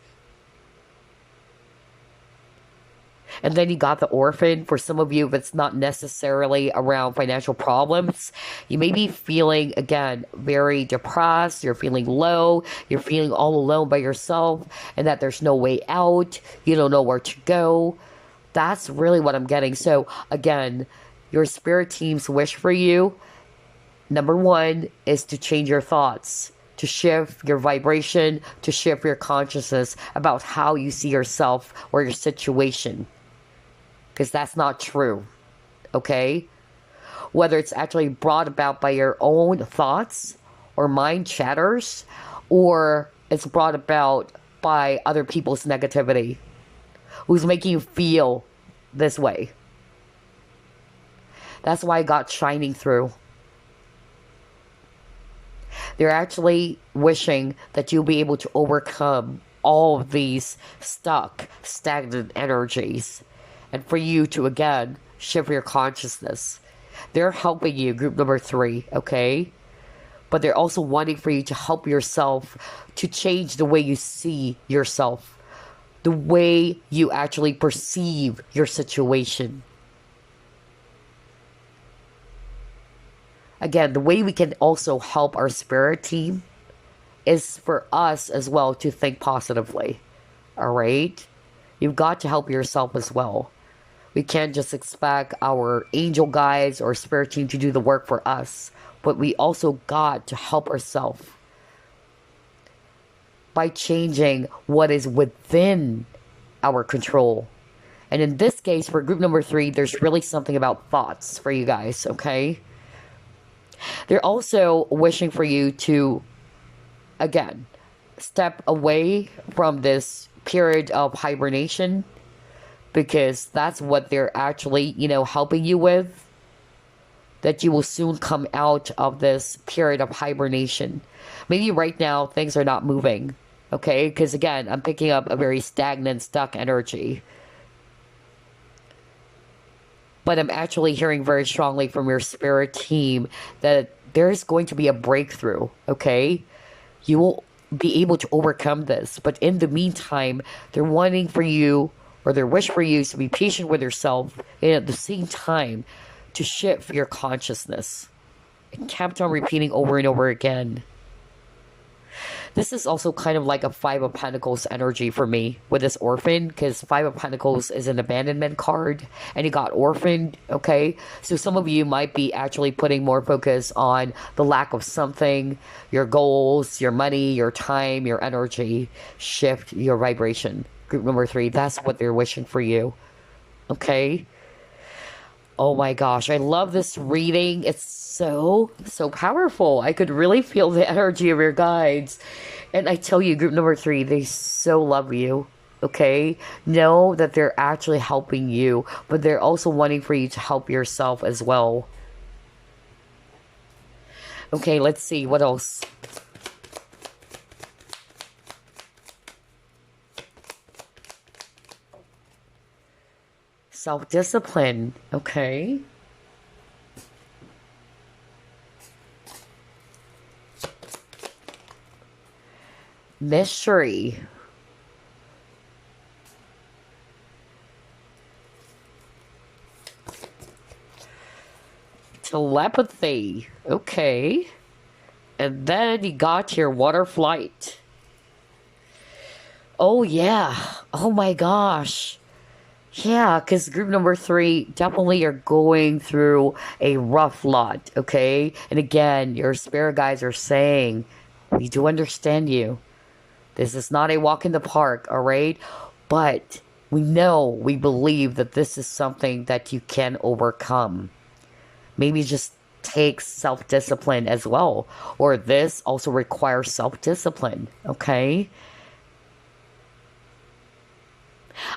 And then you got the orphan. For some of you, if it's not necessarily around financial problems, you may be feeling, again, very depressed. You're feeling low. You're feeling all alone by yourself, and that there's no way out. You don't know where to go. That's really what I'm getting. So, again, your spirit team's wish for you, number 1, is to change your thoughts, to shift your vibration, to shift your consciousness about how you see yourself or your situation. Because that's not true, okay? Whether it's actually brought about by your own thoughts or mind chatters, or it's brought about by other people's negativity, who's making you feel this way. That's why I got shining through. They're actually wishing that you'll be able to overcome all of these stuck, stagnant energies. And for you to, again, shift your consciousness. They're helping you, group number 3, okay? But they're also wanting for you to help yourself to change the way you see yourself, the way you actually perceive your situation. Again, the way we can also help our spirit team is for us as well to think positively. All right? You've got to help yourself as well. We can't just expect our angel guides or spirit team to do the work for us, but we also got to help ourselves by changing what is within our control. And in this case, for group number 3, there's really something about thoughts for you guys, okay? They're also wishing for you to, again, step away from this period of hibernation, because that's what they're actually, helping you with. That you will soon come out of this period of hibernation. Maybe right now things are not moving, okay? Because again, I'm picking up a very stagnant, stuck energy. But I'm actually hearing very strongly from your spirit team that there's going to be a breakthrough, okay? You will be able to overcome this. But in the meantime, they're wanting for you, or their wish for you, is to be patient with yourself, and at the same time, to shift your consciousness. It kept on repeating over and over again. This is also kind of like a Five of Pentacles energy for me with this orphan, because Five of Pentacles is an abandonment card and you got orphaned, okay? So some of you might be actually putting more focus on the lack of something, your goals, your money, your time, your energy. Shift your vibration. Group number 3, that's what they're wishing for you, okay? Oh my gosh, I love this reading. It's so powerful. I could really feel the energy of your guides. And I tell you, group number 3, they so love you. Okay? Know that they're actually helping you, but they're also wanting for you to help yourself as well. Okay, let's see. What else? Self-discipline. Okay. Mystery. Telepathy. Okay. And then you got your water flight. Oh, yeah. Oh, my gosh. Yeah, because group number 3, definitely you're going through a rough lot, okay? And again, your spirit guides are saying, we do understand you. This is not a walk in the park, all right? But we believe that this is something that you can overcome. Maybe just take self-discipline as well. Or this also requires self-discipline, okay?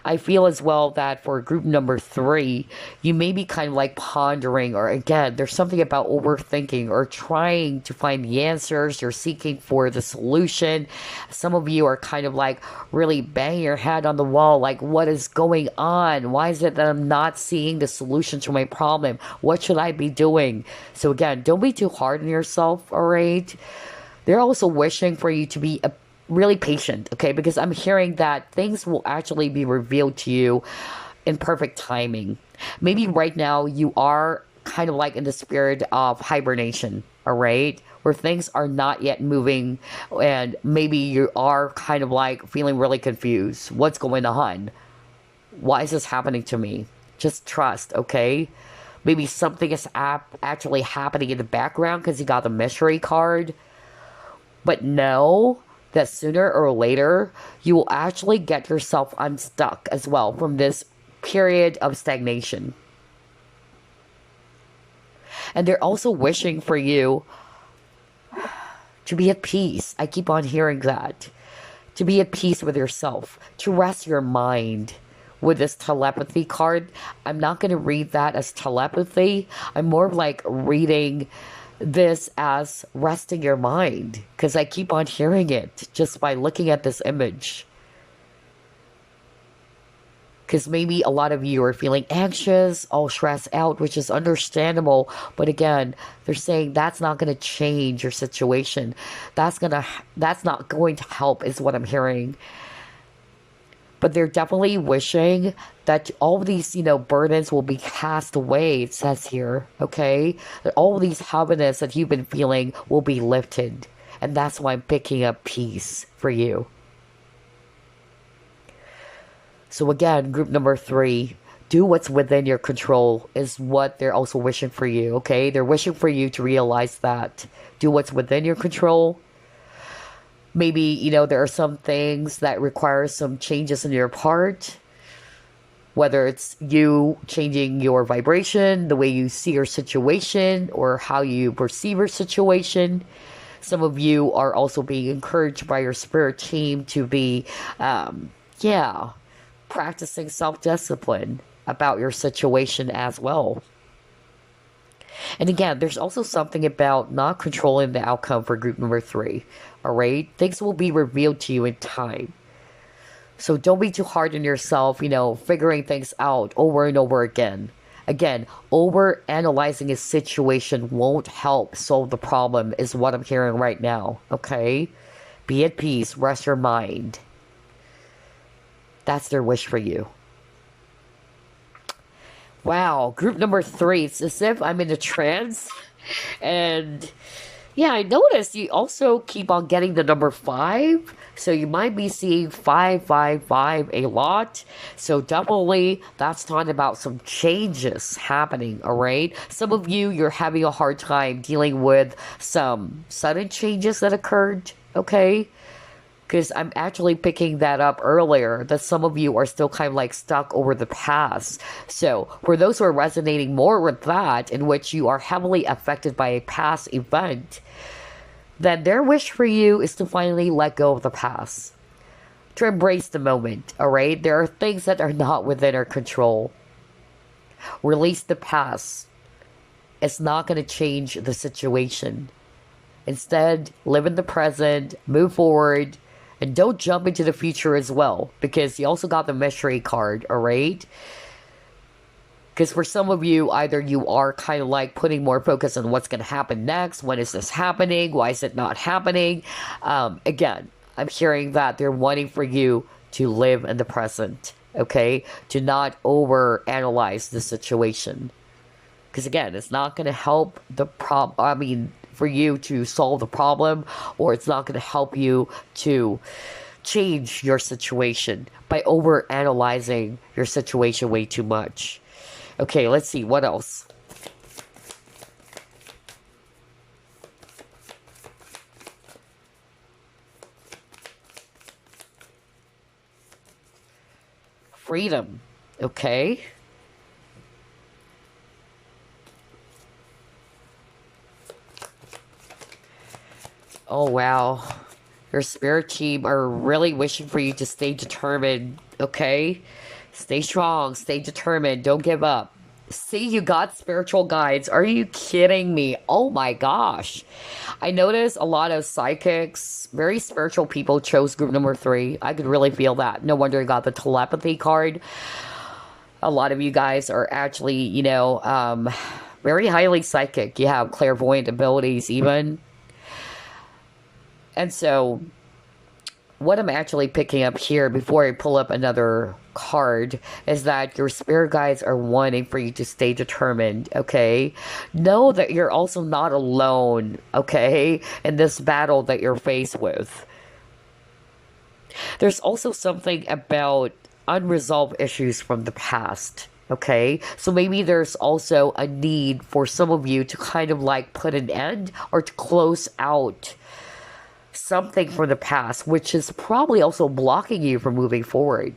I feel as well that for group number 3, you may be kind of like pondering, or again, there's something about overthinking or trying to find the answers. You're seeking for the solution. Some of you are kind of like really banging your head on the wall, like, what is going on? Why is it that I'm not seeing the solution to my problem? What should I be doing? So again, don't be too hard on yourself, all right? They're also wishing for you to be really patient, okay? Because I'm hearing that things will actually be revealed to you in perfect timing. Maybe right now you are kind of like in the spirit of hibernation, all right? Where things are not yet moving, and maybe you are kind of like feeling really confused. What's going on? Why is this happening to me? Just trust, okay? Maybe something is actually happening in the background because you got the mystery card. But know that sooner or later, you will actually get yourself unstuck as well from this period of stagnation. And they're also wishing for you to be at peace. I keep on hearing that. To be at peace with yourself. To rest your mind. With this telepathy card, I'm not going to read that as telepathy. I'm more like reading this as resting your mind, because I keep on hearing it just by looking at this image. Because maybe a lot of you are feeling anxious, all stressed out, which is understandable. But again, they're saying that's not going to change your situation. That's not going to help, is what I'm hearing. But they're definitely wishing that all of these, burdens will be cast away, it says here, okay? That all of these heaviness that you've been feeling will be lifted. And that's why I'm picking up peace for you. So again, group number 3, do what's within your control is what they're also wishing for you, okay? They're wishing for you to realize that. Do what's within your control. Maybe, there are some things that require some changes on your part. Whether it's you changing your vibration, the way you see your situation, or how you perceive your situation. Some of you are also being encouraged by your spirit team to be, practicing self-discipline about your situation as well. And again, there's also something about not controlling the outcome for group number 3. All right? Things will be revealed to you in time. So don't be too hard on yourself, figuring things out over and over again. Again, over-analyzing a situation won't help solve the problem, is what I'm hearing right now. Okay? Be at peace. Rest your mind. That's their wish for you. Wow, group number 3. It's as if I'm in a trance. And Yeah, I noticed you also keep on getting the number five. So you might be seeing 555 a lot. So definitely that's talking about some changes happening, all right? Some of you, you're having a hard time dealing with some sudden changes that occurred, okay? Because I'm actually picking that up earlier that some of you are still kind of like stuck over the past. So, for those who are resonating more with that, in which you are heavily affected by a past event, then their wish for you is to finally let go of the past, to embrace the moment, all right? There are things that are not within our control. Release the past. It's not going to change the situation. Instead, live in the present, move forward, and don't jump into the future as well, because you also got the mystery card, alright? Because for some of you, either you are kind of like putting more focus on what's going to happen next, when is this happening, why is it not happening? Again, I'm hearing that they're wanting for you to live in the present, okay? To not over analyze the situation. Because again, it's not going to help the for you to solve the problem, or it's not going to help you to change your situation by over analyzing your situation way too much. Okay, let's see what else. Freedom. Okay. Oh, wow. Your spirit team are really wishing for you to stay determined, okay? Stay strong, stay determined, don't give up. See, you got spiritual guides. Are you kidding me? Oh my gosh. I noticed a lot of psychics, very spiritual people chose group number 3. I could really feel that. No wonder you got the telepathy card. A lot of you guys are actually, very highly psychic. You have clairvoyant abilities even. And so, what I'm actually picking up here before I pull up another card is that your spirit guides are wanting for you to stay determined, okay? Know that you're also not alone, okay, in this battle that you're faced with. There's also something about unresolved issues from the past. Okay, so maybe there's also a need for some of you to kind of like put an end or to close out something from the past, which is probably also blocking you from moving forward.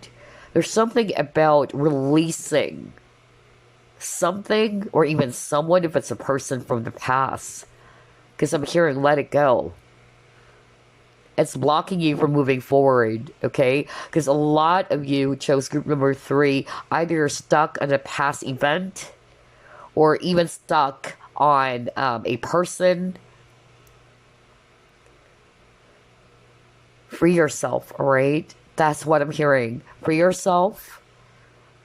There's something about releasing something or even someone, if it's a person from the past, because I'm hearing let it go. It's blocking you from moving forward, okay? Because a lot of you chose group number 3, either you're stuck on a past event or even stuck on a person. Free yourself, all right? That's what I'm hearing. Free yourself.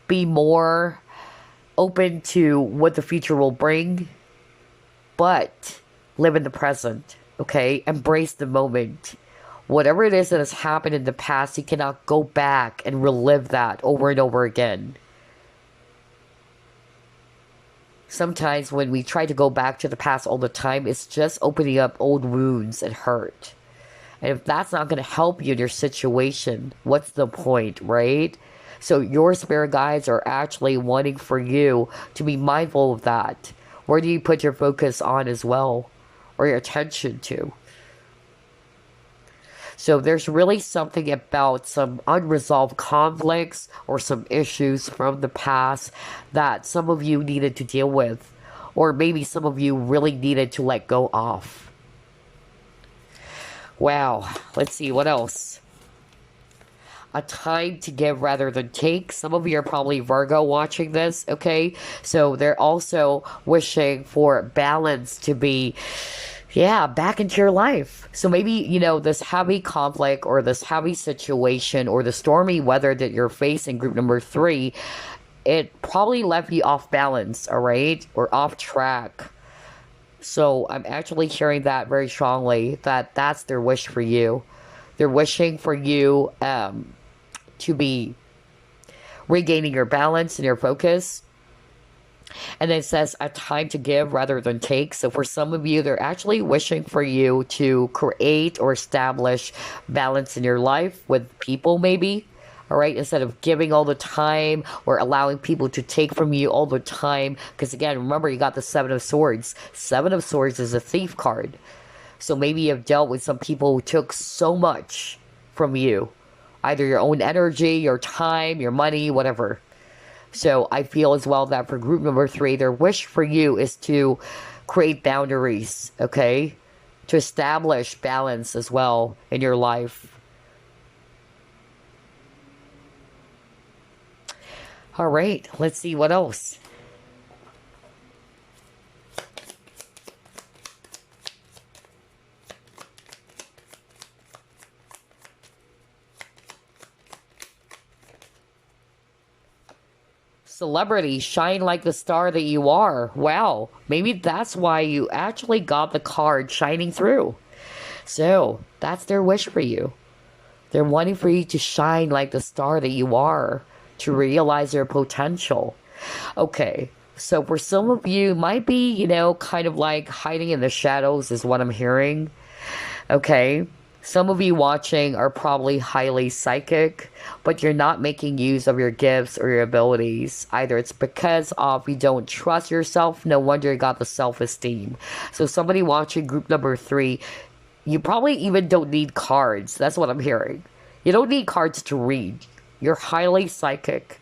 Be more open to what the future will bring. But live in the present, okay? Embrace the moment. Whatever it is that has happened in the past, you cannot go back and relive that over and over again. Sometimes when we try to go back to the past all the time, it's just opening up old wounds and hurt. And if that's not going to help you in your situation, what's the point, right? So your spirit guides are actually wanting for you to be mindful of that. Where do you put your focus on as well? Or your attention to? So there's really something about some unresolved conflicts or some issues from the past that some of you needed to deal with. Or maybe some of you really needed to let go of. Wow, let's see, what else? A time to give rather than take. Some of you are probably Virgo watching this, okay? So they're also wishing for balance to be, back into your life. So maybe, this heavy conflict or this heavy situation or the stormy weather that you're facing, group number 3, it probably left you off balance, all right? Or off track. So I'm actually hearing that very strongly, that that's their wish for you. They're wishing for you to be regaining your balance and your focus. And then it says a time to give rather than take. So for some of you, they're actually wishing for you to create or establish balance in your life with people, maybe. All right, instead of giving all the time or allowing people to take from you all the time. Because again, remember, you got the Seven of Swords. Seven of Swords is a thief card. So maybe you've dealt with some people who took so much from you, either your own energy, your time, your money, whatever. So I feel as well that for group number 3, their wish for you is to create boundaries, okay? To establish balance as well in your life. All right, let's see what else. Celebrity, shine like the star that you are. Wow, maybe that's why you actually got the card shining through. So, that's their wish for you. They're wanting for you to shine like the star that you are, to realize your potential. Okay, so for some of you, might be, kind of like hiding in the shadows is what I'm hearing. Okay, some of you watching are probably highly psychic, but you're not making use of your gifts or your abilities. Either it's because of you don't trust yourself, no wonder you got the self-esteem. So somebody watching group number 3, you probably even don't need cards. That's what I'm hearing. You don't need cards to read. You're highly psychic.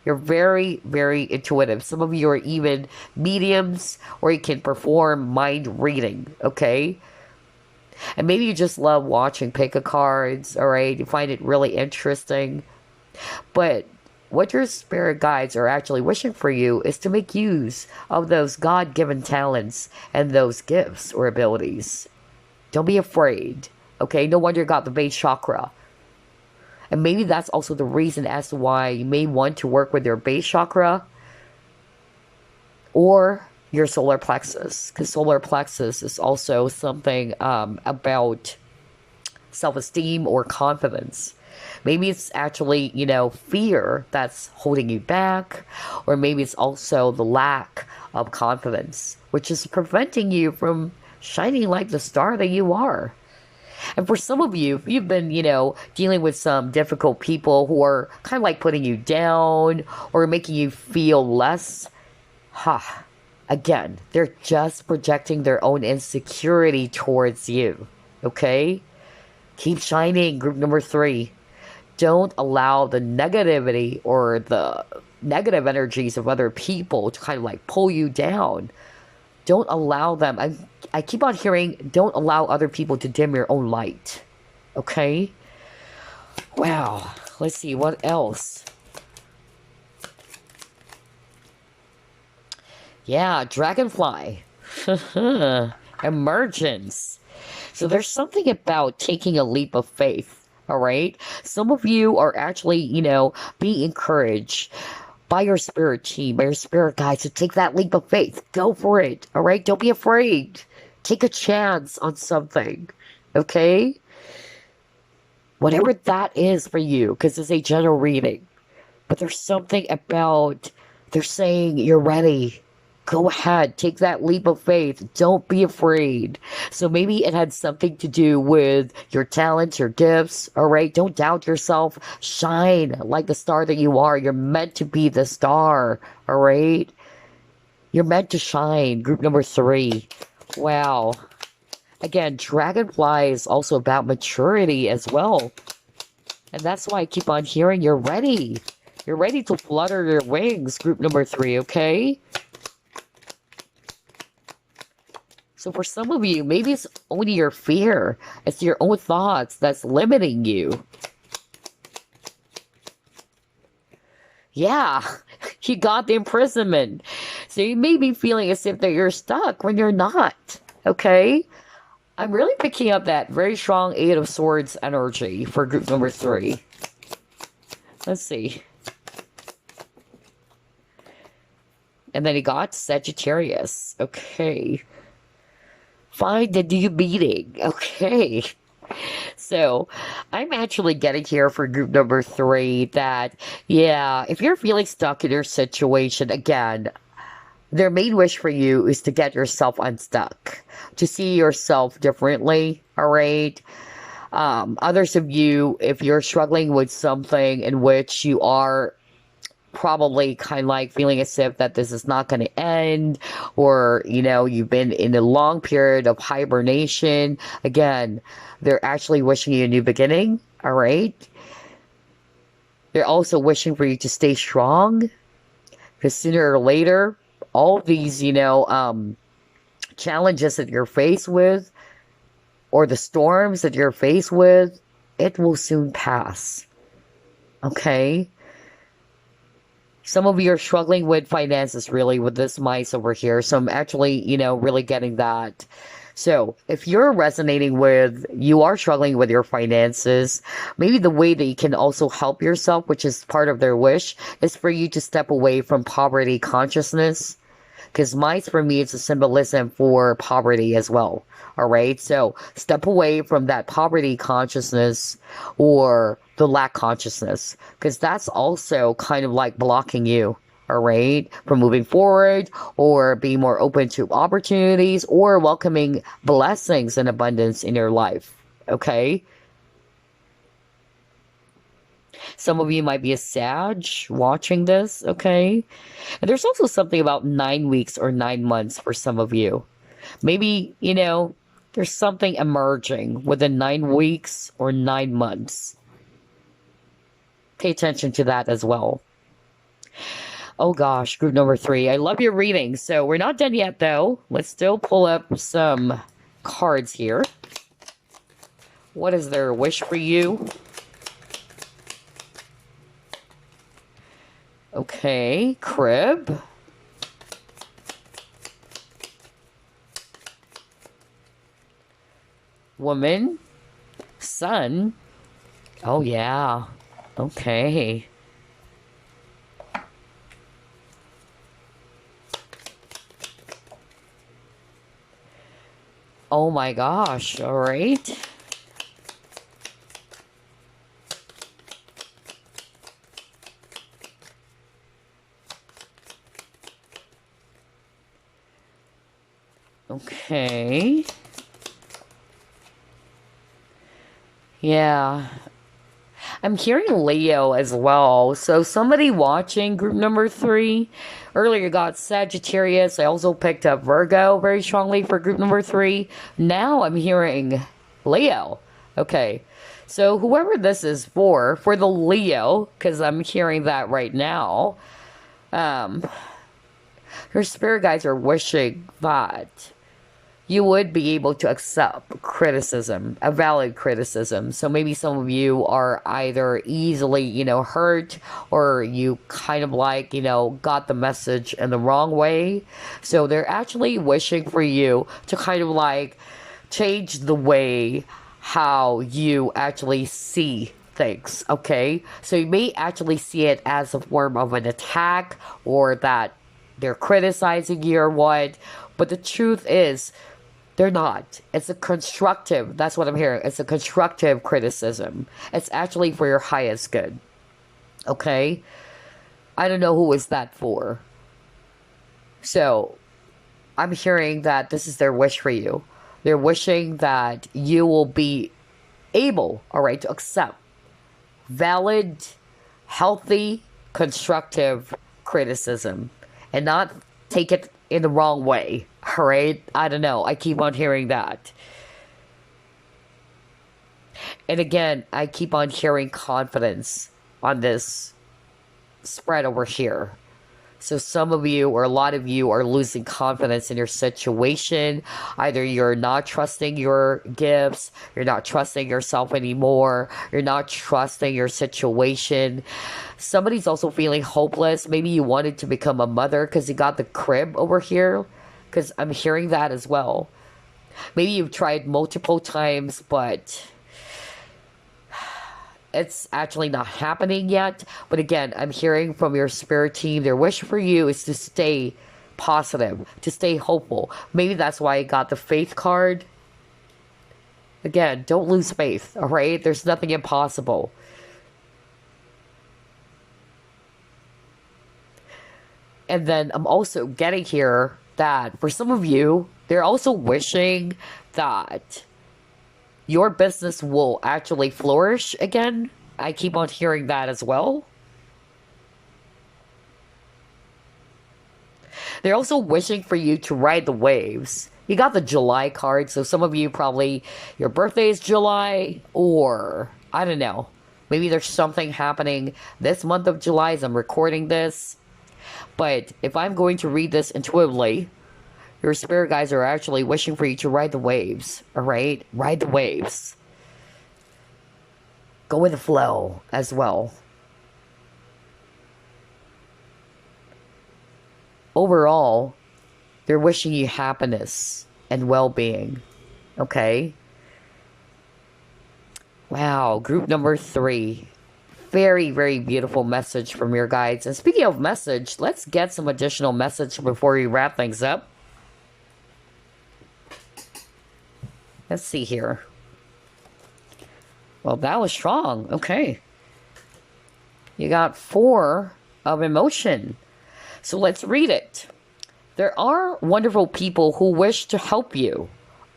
You're very, very intuitive. Some of you are even mediums, or you can perform mind reading, okay? And maybe you just love watching pick a cards, all right? You find it really interesting. But what your spirit guides are actually wishing for you is to make use of those God-given talents and those gifts or abilities. Don't be afraid, okay? No wonder you got the base chakra. And maybe that's also the reason as to why you may want to work with your base chakra or your solar plexus, because solar plexus is also something about self-esteem or confidence. Maybe it's actually, fear that's holding you back, or maybe it's also the lack of confidence, which is preventing you from shining like the star that you are. And for some of you, if you've been, dealing with some difficult people who are kind of like putting you down or making you feel less, again, they're just projecting their own insecurity towards you, okay? Keep shining, group number 3. Don't allow the negativity or the negative energies of other people to kind of like pull you down. Don't allow them. I keep on hearing, don't allow other people to dim your own light, okay? Wow, let's see, what else? Yeah, dragonfly. Emergence. So there's something about taking a leap of faith, all right? Some of you are actually, being encouraged by your spirit team, by your spirit guides to take that leap of faith. Go for it, all right? Don't be afraid. Take a chance on something, okay? Whatever that is for you, because it's a general reading. But there's something about, they're saying you're ready. Go ahead, take that leap of faith. Don't be afraid. So maybe it had something to do with your talents, your gifts, all right? Don't doubt yourself. Shine like the star that you are. You're meant to be the star, all right? You're meant to shine, group number 3. Wow. Again, dragonfly is also about maturity as well. And that's why I keep on hearing you're ready. You're ready to flutter your wings, group number 3, okay? So for some of you, maybe it's only your fear. It's your own thoughts that's limiting you. Yeah, you got the imprisonment. So you may be feeling as if that you're stuck when you're not, okay? I'm really picking up that very strong 8 of Swords energy for group number 3. Let's see. And then he got Sagittarius. Okay. Find the new meaning. Okay. So, I'm actually getting here for group number 3 that, yeah, if you're feeling stuck in your situation, again, Their main wish for you is to get yourself unstuck, to see yourself differently, all right? Others of you, if you're struggling with something in which you are probably kind of like feeling as if that this is not going to end, or you've been in a long period of hibernation, again, they're actually wishing you a new beginning, all right? They're also wishing for you to stay strong, because sooner or later, all these challenges that you're faced with, or the storms that you're faced with, it will soon pass. Okay? Some of you are struggling with finances, really, with this mice over here. So I'm actually, really getting that. So if you're resonating with, you are struggling with your finances, maybe the way that you can also help yourself, which is part of their wish, is for you to step away from poverty consciousness. Because mice, for me, it's a symbolism for poverty as well. All right. So step away from that poverty consciousness or the lack consciousness, because that's also kind of like blocking you. All right. From moving forward, or being more open to opportunities, or welcoming blessings and abundance in your life. Okay. Some of you might be a Sag watching this, okay? And there's also something about 9 weeks or 9 months for some of you. Maybe, there's something emerging within 9 weeks or 9 months. Pay attention to that as well. Oh gosh, group number 3. I love your reading. So we're not done yet, though. Let's still pull up some cards here. What is their wish for you? Okay, crib. Woman. Sun. Oh, yeah. Okay. Oh my gosh, all right. Okay. Yeah. I'm hearing Leo as well. So somebody watching group number 3 earlier got Sagittarius. I also picked up Virgo very strongly for group number 3. Now I'm hearing Leo. Okay. So whoever this is for the Leo, because I'm hearing that right now, your spirit guides are wishing that you would be able to accept criticism, a valid criticism. So maybe some of you are either easily, hurt, or you kind of like, got the message in the wrong way. So they're actually wishing for you to kind of like change the way how you actually see things, okay? So you may actually see it as a form of an attack, or that they're criticizing you or what. But the truth is, they're not. It's a constructive, that's what I'm hearing. It's a constructive criticism. It's actually for your highest good. Okay? I don't know who is that for. So, I'm hearing that this is their wish for you. They're wishing that you will be able, all right, to accept valid, healthy, constructive criticism and not take it in the wrong way. All right? I don't know. I keep on hearing that. And again, I keep on hearing confidence on this spread over here. So some of you, or a lot of you, are losing confidence in your situation. Either you're not trusting your gifts, you're not trusting yourself anymore, you're not trusting your situation. Somebody's also feeling hopeless. Maybe you wanted to become a mother because you got the crib over here, because I'm hearing that as well. Maybe you've tried multiple times, but it's actually not happening yet. But again, I'm hearing from your spirit team, their wish for you is to stay positive, to stay hopeful. Maybe that's why I got the faith card. Again, don't lose faith, all right? There's nothing impossible. And then I'm also getting here that for some of you, they're also wishing that your business will actually flourish again. I keep on hearing that as well. They're also wishing for you to ride the waves. You got the July card, so some of you probably, your birthday is July, or I don't know. Maybe there's something happening this month of July as I'm recording this. But if I'm going to read this intuitively, your spirit guides are actually wishing for you to ride the waves, alright? Ride the waves. Go with the flow as well. Overall, they're wishing you happiness and well-being, okay? Wow, group number 3. Very, very beautiful message from your guides. And speaking of message, let's get some additional message before we wrap things up. Let's see here. Well, that was strong. Okay. You got 4 of emotion. So let's read it. There are wonderful people who wish to help you.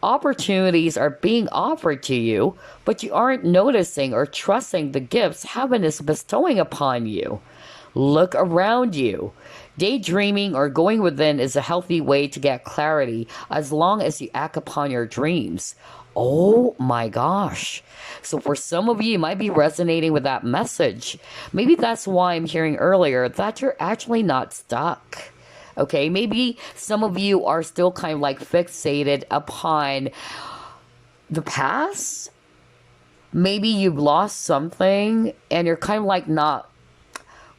Opportunities are being offered to you, but you aren't noticing or trusting the gifts heaven is bestowing upon you. Look around you. Daydreaming or going within is a healthy way to get clarity as long as you act upon your dreams. Oh my gosh. So for some of you, you might be resonating with that message. Maybe that's why I'm hearing earlier that you're actually not stuck. Okay, maybe some of you are still kind of like fixated upon the past. Maybe you've lost something and you're kind of like not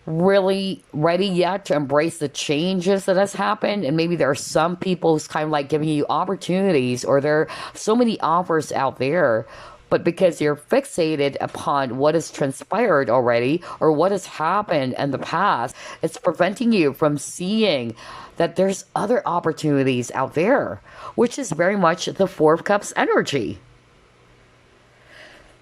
really ready yet to embrace the changes that has happened. And maybe there are some people who's kind of like giving you opportunities, or there are so many offers out there, but because you're fixated upon what has transpired already or what has happened in the past, it's preventing you from seeing that there's other opportunities out there, which is very much the 4 of Cups energy.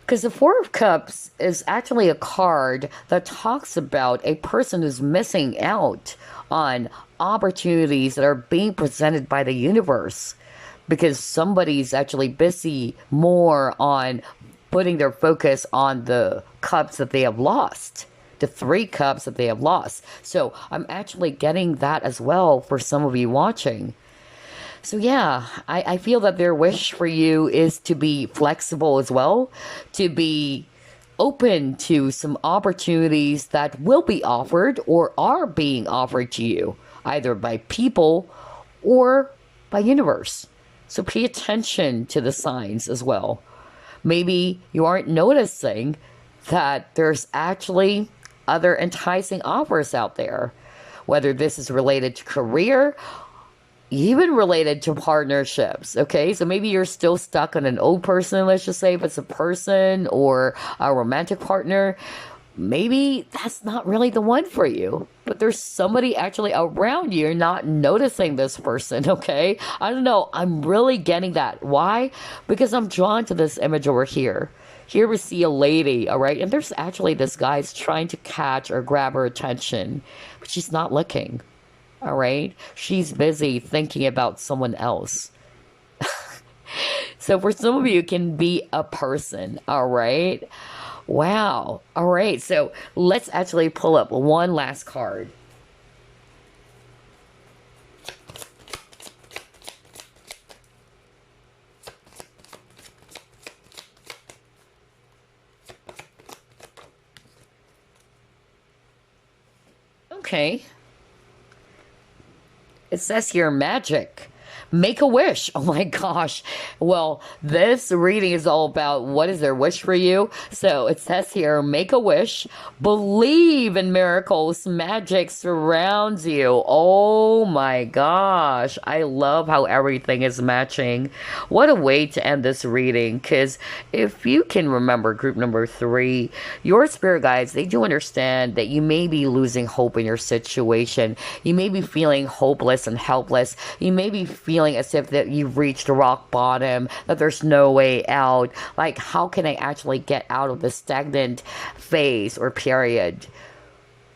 Because the 4 of Cups is actually a card that talks about a person who's missing out on opportunities that are being presented by the universe. Because somebody's actually busy more on putting their focus on the cups that they have lost. The 3 cups that they have lost. So I'm actually getting that as well for some of you watching. So yeah, I feel that their wish for you is to be flexible as well, to be open to some opportunities that will be offered or are being offered to you, either by people or by universe. So pay attention to the signs as well. Maybe you aren't noticing that there's actually other enticing offers out there, whether this is related to career, even related to partnerships, okay? So maybe you're still stuck on an old person, let's just say, if it's a person or a romantic partner. Maybe that's not really the one for you, but there's somebody actually around you, you're not noticing this person, okay? I don't know, I'm really getting that. Why? Because I'm drawn to this image over here. Here we see a lady, all right? And there's actually this guy's trying to catch or grab her attention, but she's not looking. All right, she's busy thinking about someone else. So for some of you, it can be a person. All right, wow. All right, so let's actually pull up one last card. Okay. It says here, magic. Make a wish. Oh my gosh. Well, this reading is all about what is their wish for you. So it says here, make a wish. Believe in miracles. Magic surrounds you. Oh my gosh. I love how everything is matching. What a way to end this reading. Because if you can remember group number 3, your spirit guides, they do understand that you may be losing hope in your situation. You may be feeling hopeless and helpless. You may be feeling as if that you've reached a rock bottom, that there's no way out. Like, how can I actually get out of this stagnant phase or period?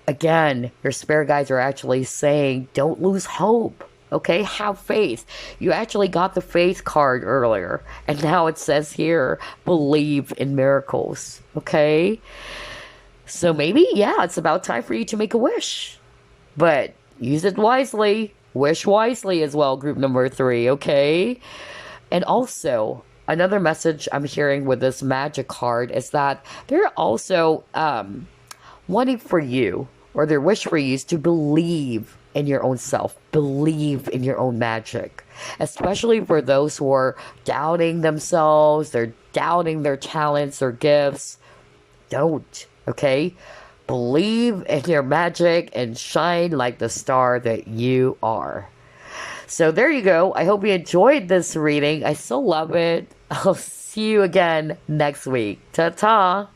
Again, your spirit guides are actually saying, don't lose hope. Okay, have faith. You actually got the faith card earlier, and now it says here, believe in miracles. Okay, so maybe, yeah, it's about time for you to make a wish, but use it wisely. Wish wisely as well, group number 3. Okay, and also another message I'm hearing with this magic card is that they're also wanting for you, or their wish for you, is to believe in your own self, believe in your own magic. Especially for those who are doubting themselves, they're doubting their talents or gifts. Don't, okay? Believe in your magic and shine like the star that you are. So there you go. I hope you enjoyed this reading. I still love it. I'll see you again next week. Ta ta.